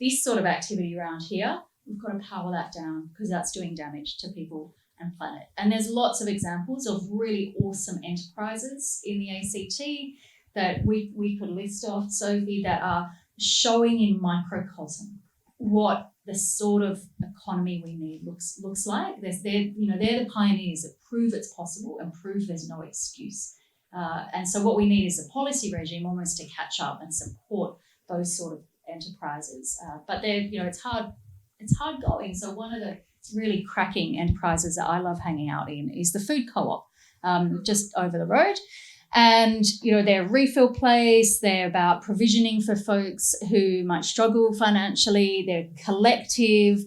this sort of activity around here, we've got to power that down because that's doing damage to people and planet. And there's lots of examples of really awesome enterprises in the ACT that we could list off, Sophie, that are showing in microcosm what the sort of economy we need looks like. They're the pioneers that prove it's possible and prove there's no excuse. And so what we need is a policy regime almost to catch up and support those sort of enterprises. But it's hard going. So one of the really cracking enterprises that I love hanging out in is the food co-op, just over the road. And, they're a refill place. They're about provisioning for folks who might struggle financially. They're collective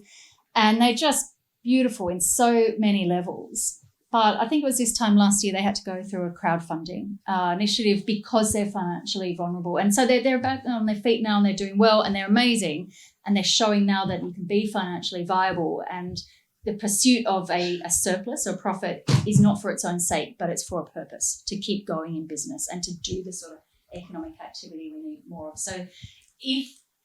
and they're just beautiful in so many levels. But I think it was this time last year they had to go through a crowdfunding initiative because they're financially vulnerable. And so they're back on their feet now and they're doing well and they're amazing. And they're showing now that you can be financially viable, and the pursuit of a surplus or profit is not for its own sake, but it's for a purpose, to keep going in business and to do the sort of economic activity we need more of. So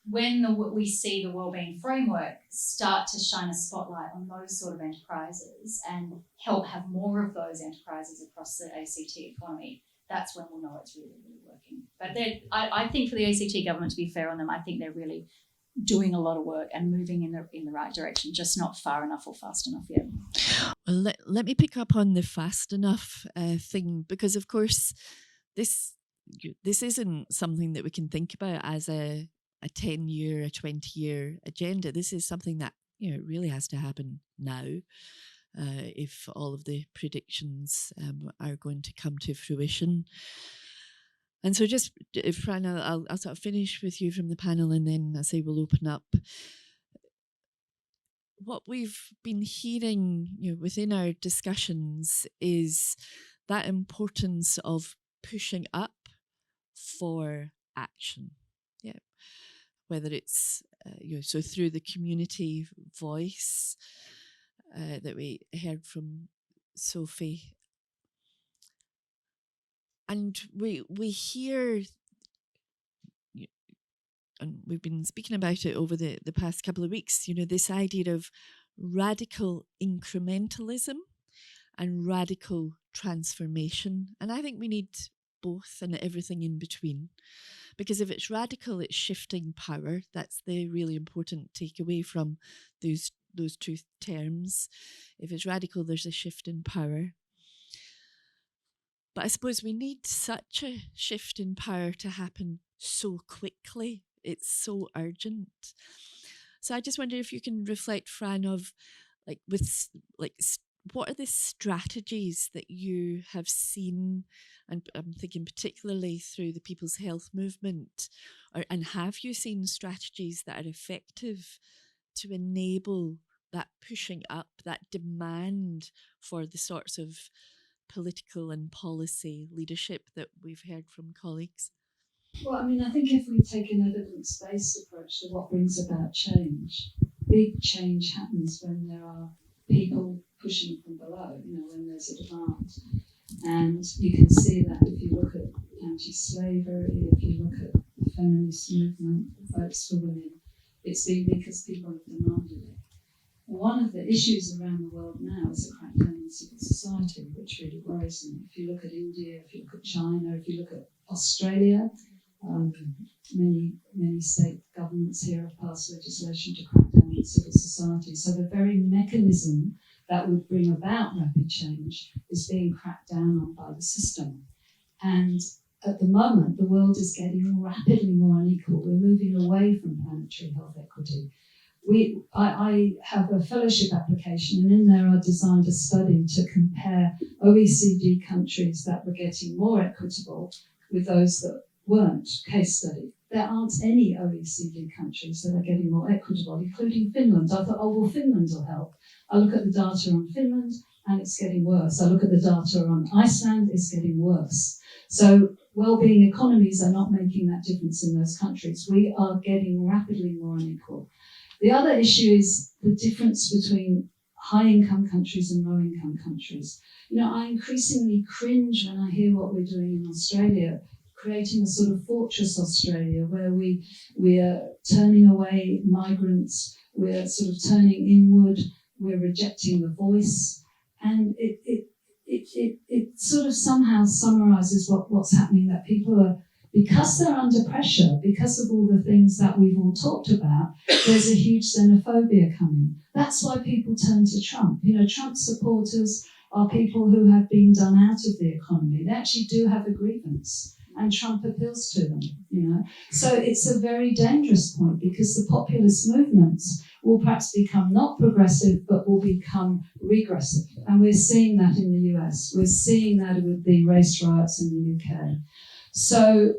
when we see the wellbeing framework start to shine a spotlight on those sort of enterprises and help have more of those enterprises across the ACT economy, that's when we'll know it's really, really working. But I think for the ACT government, to be fair on them, I think they're really doing a lot of work and moving in the right direction, just not far enough or fast enough yet. Well, let me pick up on the fast enough thing, because of course this isn't something that we can think about as a 10-year, a 20-year agenda. This is something that really has to happen now if all of the predictions are going to come to fruition. And so just, Fran, I'll sort of finish with you from the panel, and then I say we'll open up. What we've been hearing within our discussions is that importance of pushing up for action. Yeah, whether it's so through the community voice that we heard from Sophie. And we hear, and we've been speaking about it over the past couple of weeks, this idea of radical incrementalism and radical transformation. And I think we need both and everything in between. Because if it's radical, it's shifting power. That's the really important takeaway from those two terms. If it's radical, there's a shift in power. But I suppose we need such a shift in power to happen so quickly. It's so urgent. So I just wonder if you can reflect, Fran, of what are the strategies that you have seen, and I'm thinking particularly through the People's Health Movement, and have you seen strategies that are effective to enable that pushing up, that demand for the sorts of political and policy leadership that we've heard from colleagues? Well, I mean, I think if we take an evidence-based approach to what brings about change, big change happens when there are people pushing from below, when there's a demand. And you can see that if you look at anti-slavery, if you look at the feminist movement, votes for women, it's been because people have demanded it. One of the issues around the world now is a crackdown on civil society, which really worries me. If you look at India, if you look at China, if you look at Australia, many state governments here have passed legislation to crack down on civil society. So the very mechanism that would bring about rapid change is being cracked down on by the system. And at the moment, the world is getting rapidly more unequal. We're moving away from planetary health equity. I have a fellowship application, and in there I designed a study to compare OECD countries that were getting more equitable with those that weren't. Case study. There aren't any OECD countries that are getting more equitable, including Finland. I thought, well, Finland will help. I look at the data on Finland, and it's getting worse. I look at the data on Iceland, it's getting worse. So well-being economies are not making that difference in those countries. We are getting rapidly more unequal. The other issue is the difference between high-income countries and low-income countries. I increasingly cringe when I hear what we're doing in Australia, creating a sort of fortress Australia where we are turning away migrants, we're sort of turning inward, we're rejecting the voice, and it sort of somehow summarises what's happening, that people are, because they're under pressure, because of all the things that we've all talked about, there's a huge xenophobia coming. That's why people turn to Trump. Trump supporters are people who have been done out of the economy. They actually do have a grievance, and Trump appeals to them, So it's a very dangerous point, because the populist movements will perhaps become not progressive, but will become regressive. And we're seeing that in the US. We're seeing that with the race riots in the UK. So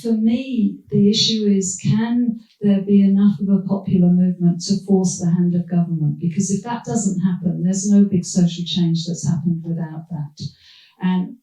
for me, the issue is, can there be enough of a popular movement to force the hand of government? Because if that doesn't happen, there's no big social change that's happened without that. And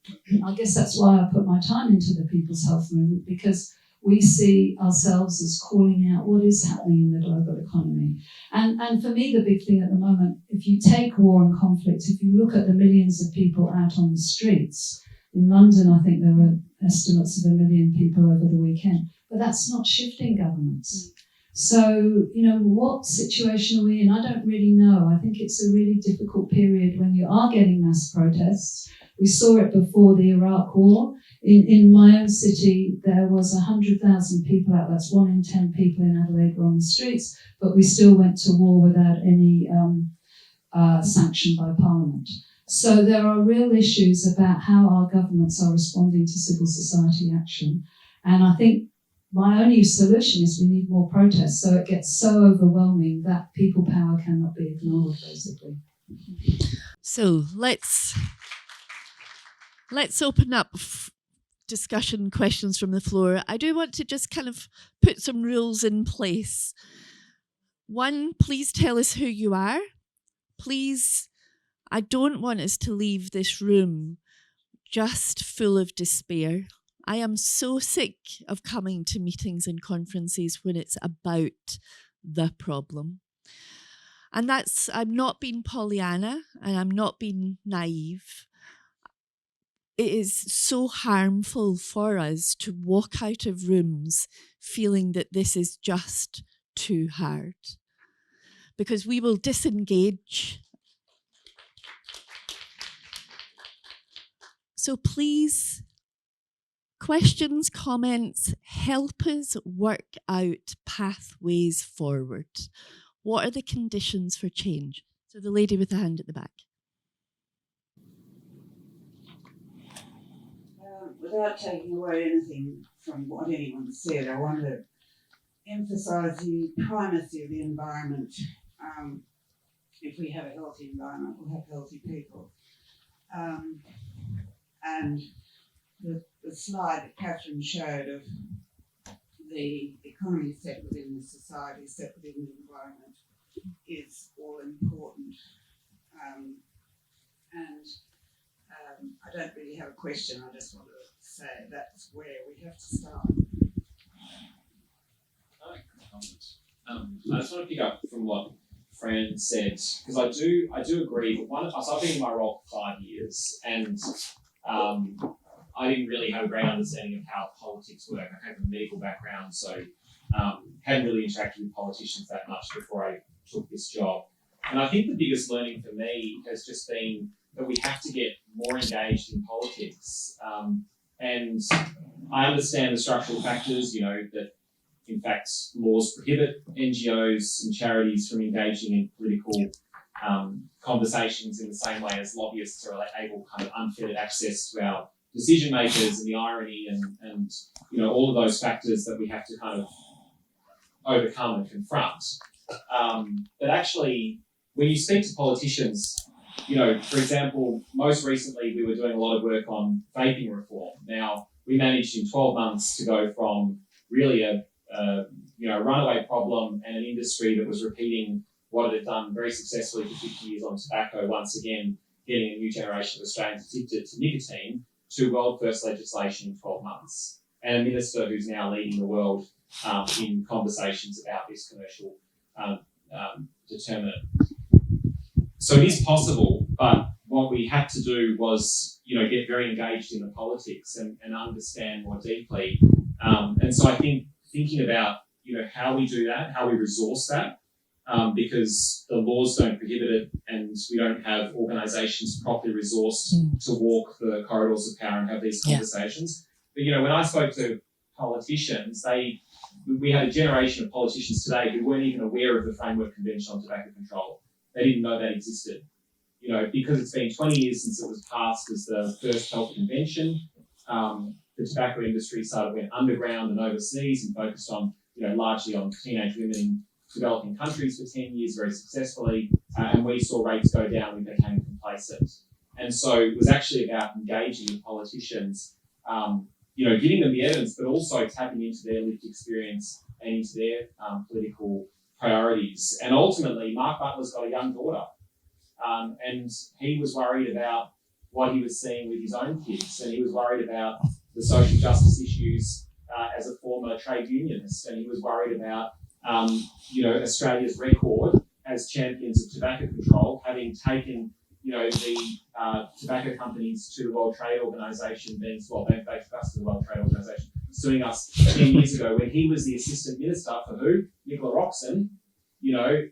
I guess that's why I put my time into the People's Health Movement, because we see ourselves as calling out what is happening in the global economy. And for me, the big thing at the moment, if you take war and conflict, if you look at the millions of people out on the streets, in London, I think there were estimates of 1 million people over the weekend, but that's not shifting governments. So, what situation are we in? I don't really know. I think it's a really difficult period when you are getting mass protests. We saw it before the Iraq War. In my own city, there was 100,000 people out. That's 1 in 10 people in Adelaide were on the streets, but we still went to war without any sanction by Parliament. So there are real issues about how our governments are responding to civil society action. And I think my only solution is we need more protests, so it gets so overwhelming that people power cannot be ignored, basically. So let's open up discussion questions from the floor. I do want to just kind of put some rules in place. One, please tell us who you are. Please, I don't want us to leave this room just full of despair. I am so sick of coming to meetings and conferences when it's about the problem. And I'm not being Pollyanna, and I'm not being naive. It is so harmful for us to walk out of rooms feeling that this is just too hard, because we will disengage. So please, questions, comments, help us work out pathways forward. What are the conditions for change? So the lady with the hand at the back. Without taking away anything from what anyone said, I want to emphasise the primacy of the environment. If we have a healthy environment, we'll have healthy people. And the slide that Catherine showed of the economy set within the society, set within the environment, is all important. I don't really have a question, I just want to say that's where we have to start. I just want to pick up from what Fran said, because I do agree, but so I've been in my role for 5 years, and I didn't really have a great understanding of how politics work. I came from a medical background, so hadn't really interacted with politicians that much before I took this job. And I think the biggest learning for me has just been that we have to get more engaged in politics. And I understand the structural factors, that in fact laws prohibit NGOs and charities from engaging in political conversations in the same way as lobbyists are able kind of unfettered access to our decision makers, and the irony and all of those factors that we have to kind of overcome and confront. But actually, when you speak to politicians, for example, most recently we were doing a lot of work on vaping reform. Now, we managed in 12 months to go from really a runaway problem and an industry that was repeating what it had done very successfully for 50 years on tobacco, once again getting a new generation of Australians addicted to nicotine, to world first legislation in 12 months. And a minister who's now leading the world in conversations about this commercial determinant. So it is possible, but what we had to do was, get very engaged in the politics and understand more deeply. And so I think thinking about, how we do that, how we resource that, because the laws don't prohibit it and we don't have organisations properly resourced to walk the corridors of power and have these conversations. But, when I spoke to politicians, we had a generation of politicians today who weren't even aware of the Framework Convention on Tobacco Control. They didn't know that existed. Because it's been 20 years since it was passed as the first health convention, the tobacco industry went underground and overseas and focused on, largely on teenage women in developing countries for 10 years very successfully, and we saw rates go down and became complacent. And so it was actually about engaging with politicians, giving them the evidence, but also tapping into their lived experience and into their political priorities. And ultimately, Mark Butler's got a young daughter, and he was worried about what he was seeing with his own kids, and he was worried about the social justice issues as a former trade unionist, and he was worried about Australia's record as champions of tobacco control, having taken the tobacco companies to the World Trade Organisation, they took us to the World Trade Organisation, suing us 10 years ago when he was the assistant minister for who? Nicola Roxon,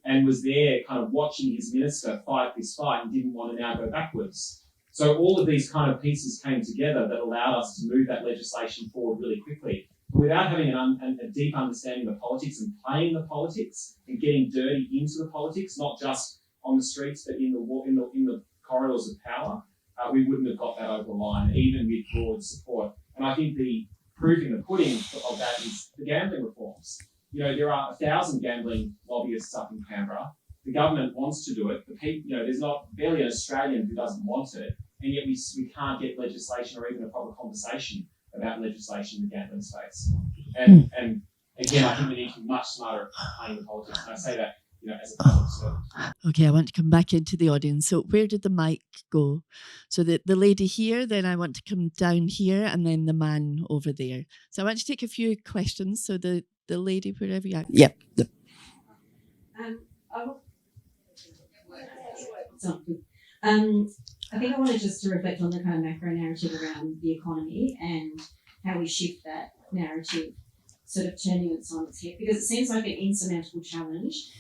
and was there kind of watching his minister fight this fight and didn't want to now go backwards. So all of these kind of pieces came together that allowed us to move that legislation forward really quickly. But without having a deep understanding of the politics and playing the politics and getting dirty into the politics, not just on the streets, but in the corridors of power, we wouldn't have got that over the line, even with broad support. And I think the proof in the pudding of that is the gambling reforms. There are 1,000 gambling lobbyists up in Canberra. The government wants to do it. The people, there's barely an Australian who doesn't want it, and yet we can't get legislation or even a proper conversation about legislation in the gambling space. And again, I think we need to be much smarter at playing the politics. And I say that, as a public servant. Okay, I want to come back into the audience. So where did the mic go? So the lady here, then I want to come down here, and then the man over there. So I want to take a few questions. So the lady, wherever you are. Yep. I think I wanted just to reflect on the kind of macro narrative around the economy and how we shift that narrative, sort of turning it on its head, because it seems like an insurmountable challenge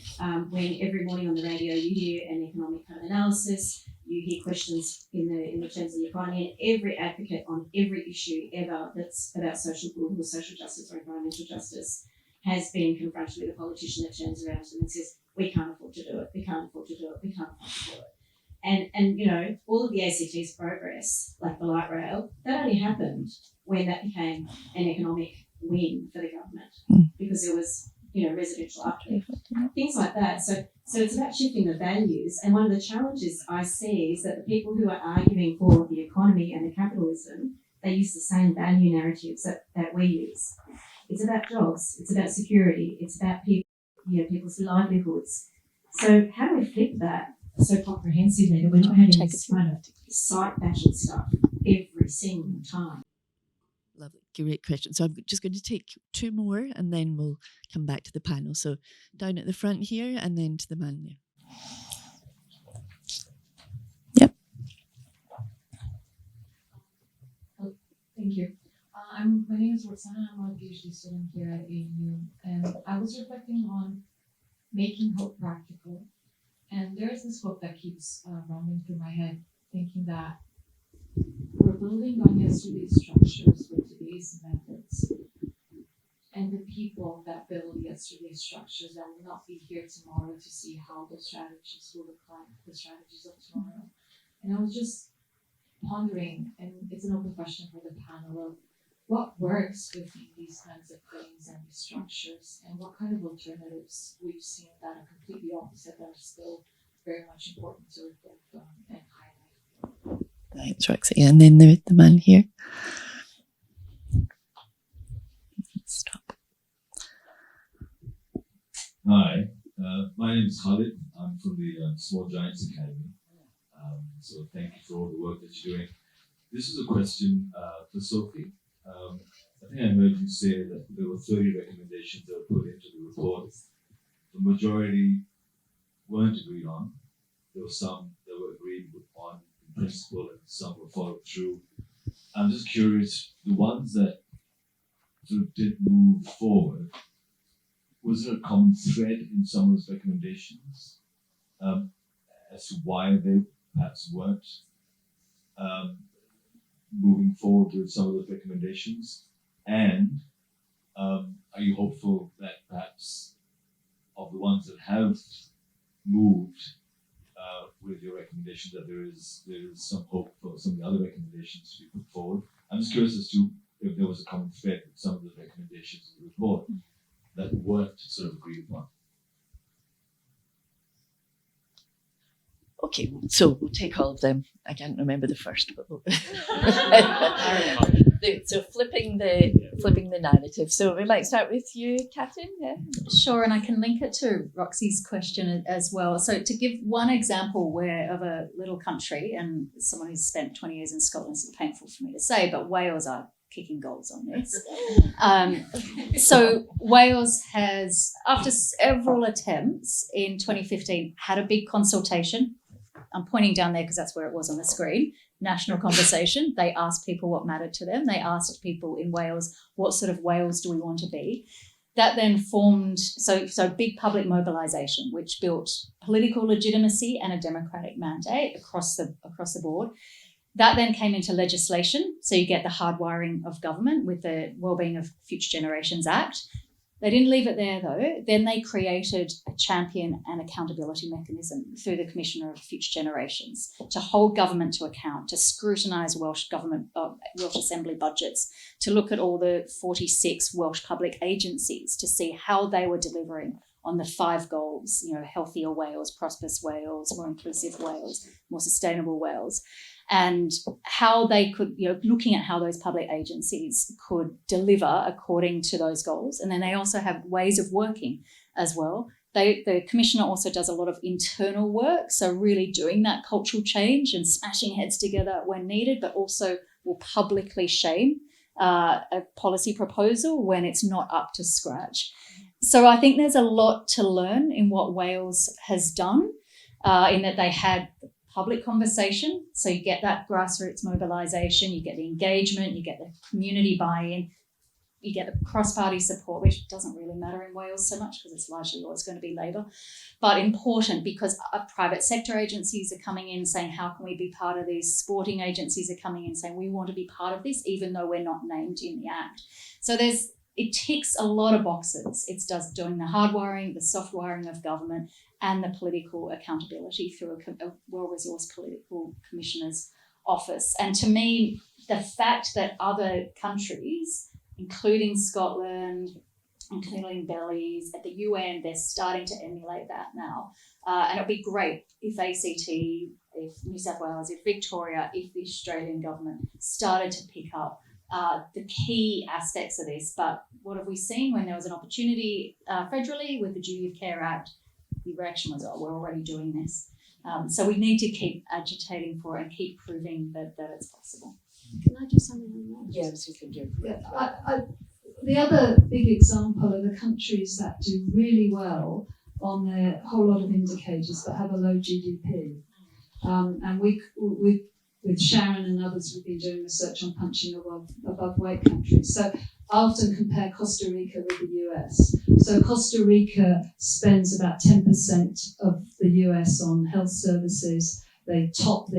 when every morning on the radio you hear an economic kind of analysis you hear questions in the terms of the economy, and every advocate on every issue ever that's about social good or social justice or environmental justice has been confronted with a politician that turns around to them and says, we can't afford to do it, we can't afford to do it, we can't afford to do it. And you know, all of the ACT's progress, like the light rail, that only happened when that became an economic win for the government because there was, you know, residential uplift, things like that. So it's about shifting the values. And one of the challenges I see is that the people who are arguing for the economy and the capitalism, they use the same value narratives that we use. It's about jobs, it's about security, it's about people, you know, people's livelihoods. So how do we flip that so comprehensively that we're not having this kind of sight battle stuff every single time? Lovely, great question. So I'm just going to take two more and then we'll come back to the panel. So down at the front here and then to the man there. Yep. Thank you. My name is Roxana. I'm a PhD student here at ANU, and I was reflecting on making hope practical. And there is this hope that keeps roaming through my head, thinking that we're building on yesterday's structures with today's methods, and the people that build yesterday's structures that will not be here tomorrow to see how those strategies will look like, the strategies of tomorrow. And I was just pondering, and it's an open question for the panel, of what works within these kinds of things and these structures, and what kind of alternatives we've seen that are completely opposite that are still very much important to reflect on and highlight. Thanks, Roxy. And then the man here. Stop. Hi, my name is Khalid. I'm from the Small Giants Academy. So thank you for all the work that you're doing. This is a question for Sophie. I think I heard you say that there were 30 recommendations that were put into the report. The majority weren't agreed on. There were some that were agreed on in principle and some were followed through. I'm just curious, the ones that sort of did move forward, was there a common thread in some of those recommendations as to why they perhaps weren't moving forward with some of those recommendations? And are you hopeful that perhaps of the ones that have moved with your recommendations that there is some hope for some of the other recommendations to be put forward? I'm just curious as to if there was a common thread with some of the recommendations in the report that weren't sort of agreed upon. Okay, so we'll take all of them. I can't remember the first, but we'll so flipping the narrative. So we might start with you, Catherine. Yeah. Sure, and I can link it to Roxy's question as well. So to give one example where of a little country, and someone who's spent 20 years in Scotland, it's painful for me to say, but Wales are kicking goals on this. So Wales has, after several attempts in 2015, had a big consultation. I'm pointing down there because that's where it was on the screen. National conversation. They asked people what mattered to them. They asked people in Wales, what sort of Wales do we want to be? That then formed, so big public mobilisation, which built political legitimacy and a democratic mandate across the board. That then came into legislation. So you get the hardwiring of government with the Wellbeing of Future Generations Act. They didn't leave it there though. Then they created a champion and accountability mechanism through the Commissioner of Future Generations to hold government to account, to scrutinise Welsh Assembly budgets, to look at all the 46 Welsh public agencies to see how they were delivering on the 5 goals, healthier Wales, prosperous Wales, more inclusive Wales, more sustainable Wales, and how they could, looking at how those public agencies could deliver according to those goals. And then they also have ways of working as well. The Commissioner also does a lot of internal work, so really doing that cultural change and smashing heads together when needed, but also will publicly shame a policy proposal when it's not up to scratch. So I think there's a lot to learn in what Wales has done, in that they had public conversation. So you get that grassroots mobilisation, you get the engagement, you get the community buy-in. you get the cross-party support, which doesn't really matter in Wales so much because it's largely always going to be Labor, but important because private sector agencies are coming in saying, how can we be part of this? Sporting agencies are coming in saying, we want to be part of this, even though we're not named in the Act. So it ticks a lot of boxes. It's doing the hard wiring, the soft wiring of government, and the political accountability through a well-resourced political commissioner's office. And to me, the fact that other countries, including Scotland, including Belize, at the UN, they're starting to emulate that now. And it'd be great if ACT, if New South Wales, if Victoria, if the Australian government started to pick up the key aspects of this. But what have we seen when there was an opportunity federally with the Duty of Care Act? The reaction was, oh, we're already doing this. So we need to keep agitating for it and keep proving that it's possible. Can I do something on that? Yeah, I was just going to do. Yeah, the other big example are the countries that do really well on a whole lot of indicators but have a low GDP. And we with Sharon and others, we've been doing research on punching above weight countries. So I often compare Costa Rica with the US. So Costa Rica spends about 10% of the US on health services. They top the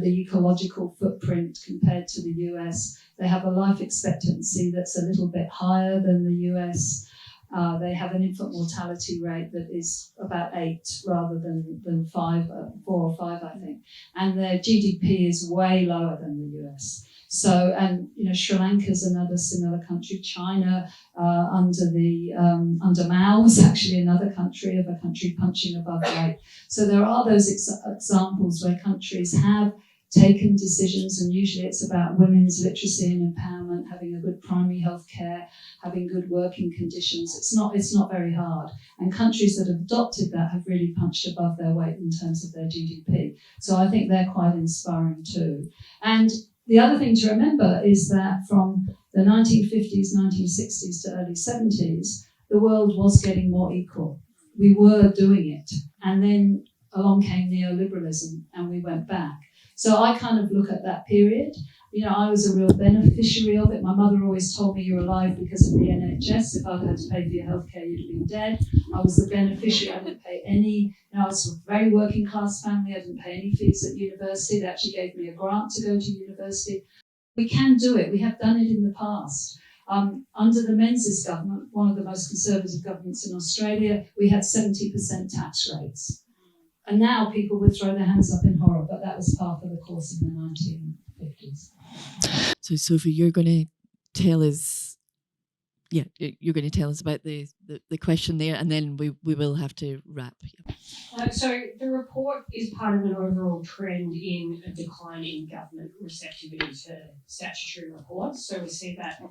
ecological footprint compared to the US. They have a life expectancy that's a little bit higher than the US. They have an infant mortality rate that is about 8 rather than 5, 4 or 5, I think. And their GDP is way lower than the US. So, and Sri Lanka is another similar country. China, under Mao, was actually another country punching above weight. So there are those examples where countries have taken decisions, and usually it's about women's literacy and empowerment, having a good primary health care, having good working conditions. It's not very hard. And countries that have adopted that have really punched above their weight in terms of their GDP. So I think they're quite inspiring too. And the other thing to remember is that from the 1950s, 1960s to early 70s, the world was getting more equal. We were doing it. And then along came neoliberalism and we went back. So I kind of look at that period. I was a real beneficiary of it. My mother always told me you're alive because of the NHS. If I'd had to pay for your healthcare, you'd have been dead. I was the beneficiary. I didn't pay any. I was from a very working class family. I didn't pay any fees at university. They actually gave me a grant to go to university. We can do it. We have done it in the past. Under the Menzies government, one of the most conservative governments in Australia, we had 70% tax rates. And now people would throw their hands up in horror, but that was part of the course in the 1950s. So, Sophie, you're going to tell us, you're going to tell us about the question there, and then we will have to wrap. So the report is part of an overall trend in a decline in government receptivity to statutory reports. So we see that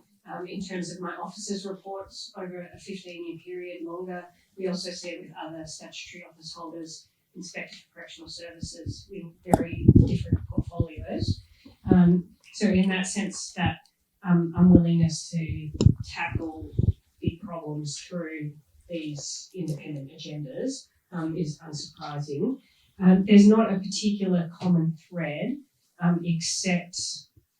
in terms of my office's reports over a 15-year period longer. We also see it with other statutory office holders, Inspector for Correctional Services, with very different portfolios. So in that sense, that unwillingness to tackle big problems through these independent agendas is unsurprising. There's not a particular common thread, except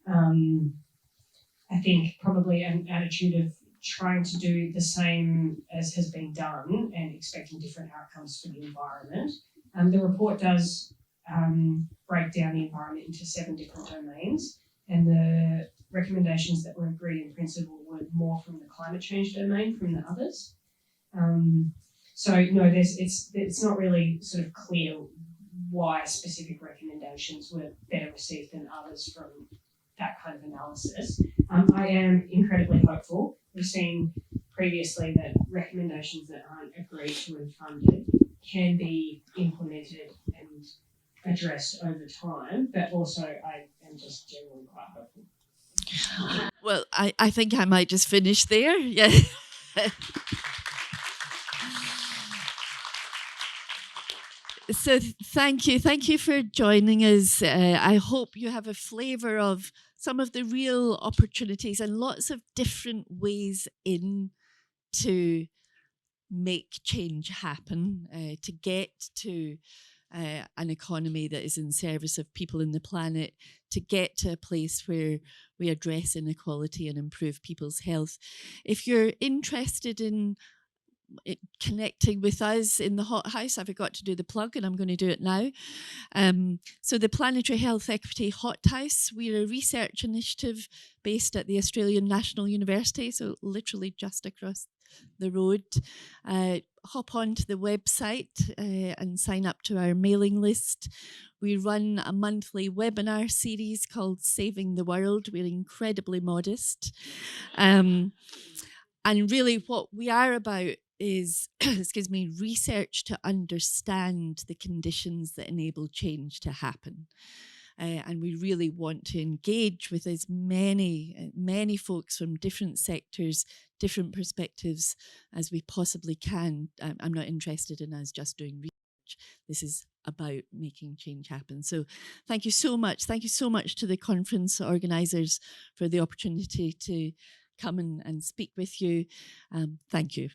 I think probably an attitude of trying to do the same as has been done and expecting different outcomes for the environment. The report does break down the environment into 7 different domains, and the recommendations that were agreed in principle were more from the climate change domain from the others. So no, it's not really sort of clear why specific recommendations were better received than others from that kind of analysis. I am incredibly hopeful. We've seen previously that recommendations that aren't agreed to and funded can be implemented and addressed over time, but also I am just generally quite hopeful. Well, I think I might just finish there. Yeah. So thank you for joining us. I hope you have a flavour of some of the real opportunities and lots of different ways in to make change happen, to get to an economy that is in service of people in the planet to get to a place where we address inequality and improve people's health. If you're interested in connecting with us in the Hothouse, I forgot to do the plug and I'm going to do it now. So the Planetary Health Equity Hothouse, we're a research initiative based at the Australian National University, so literally just across the road. Hop onto the website and sign up to our mailing list. We run a monthly webinar series called Saving the World. We're incredibly modest. And really what we are about is, excuse me, research to understand the conditions that enable change to happen. And we really want to engage with as many folks from different sectors, different perspectives as we possibly can. I'm not interested in us just doing research. This is about making change happen. So thank you so much. Thank you so much to the conference organisers for the opportunity to come and speak with you. Thank you.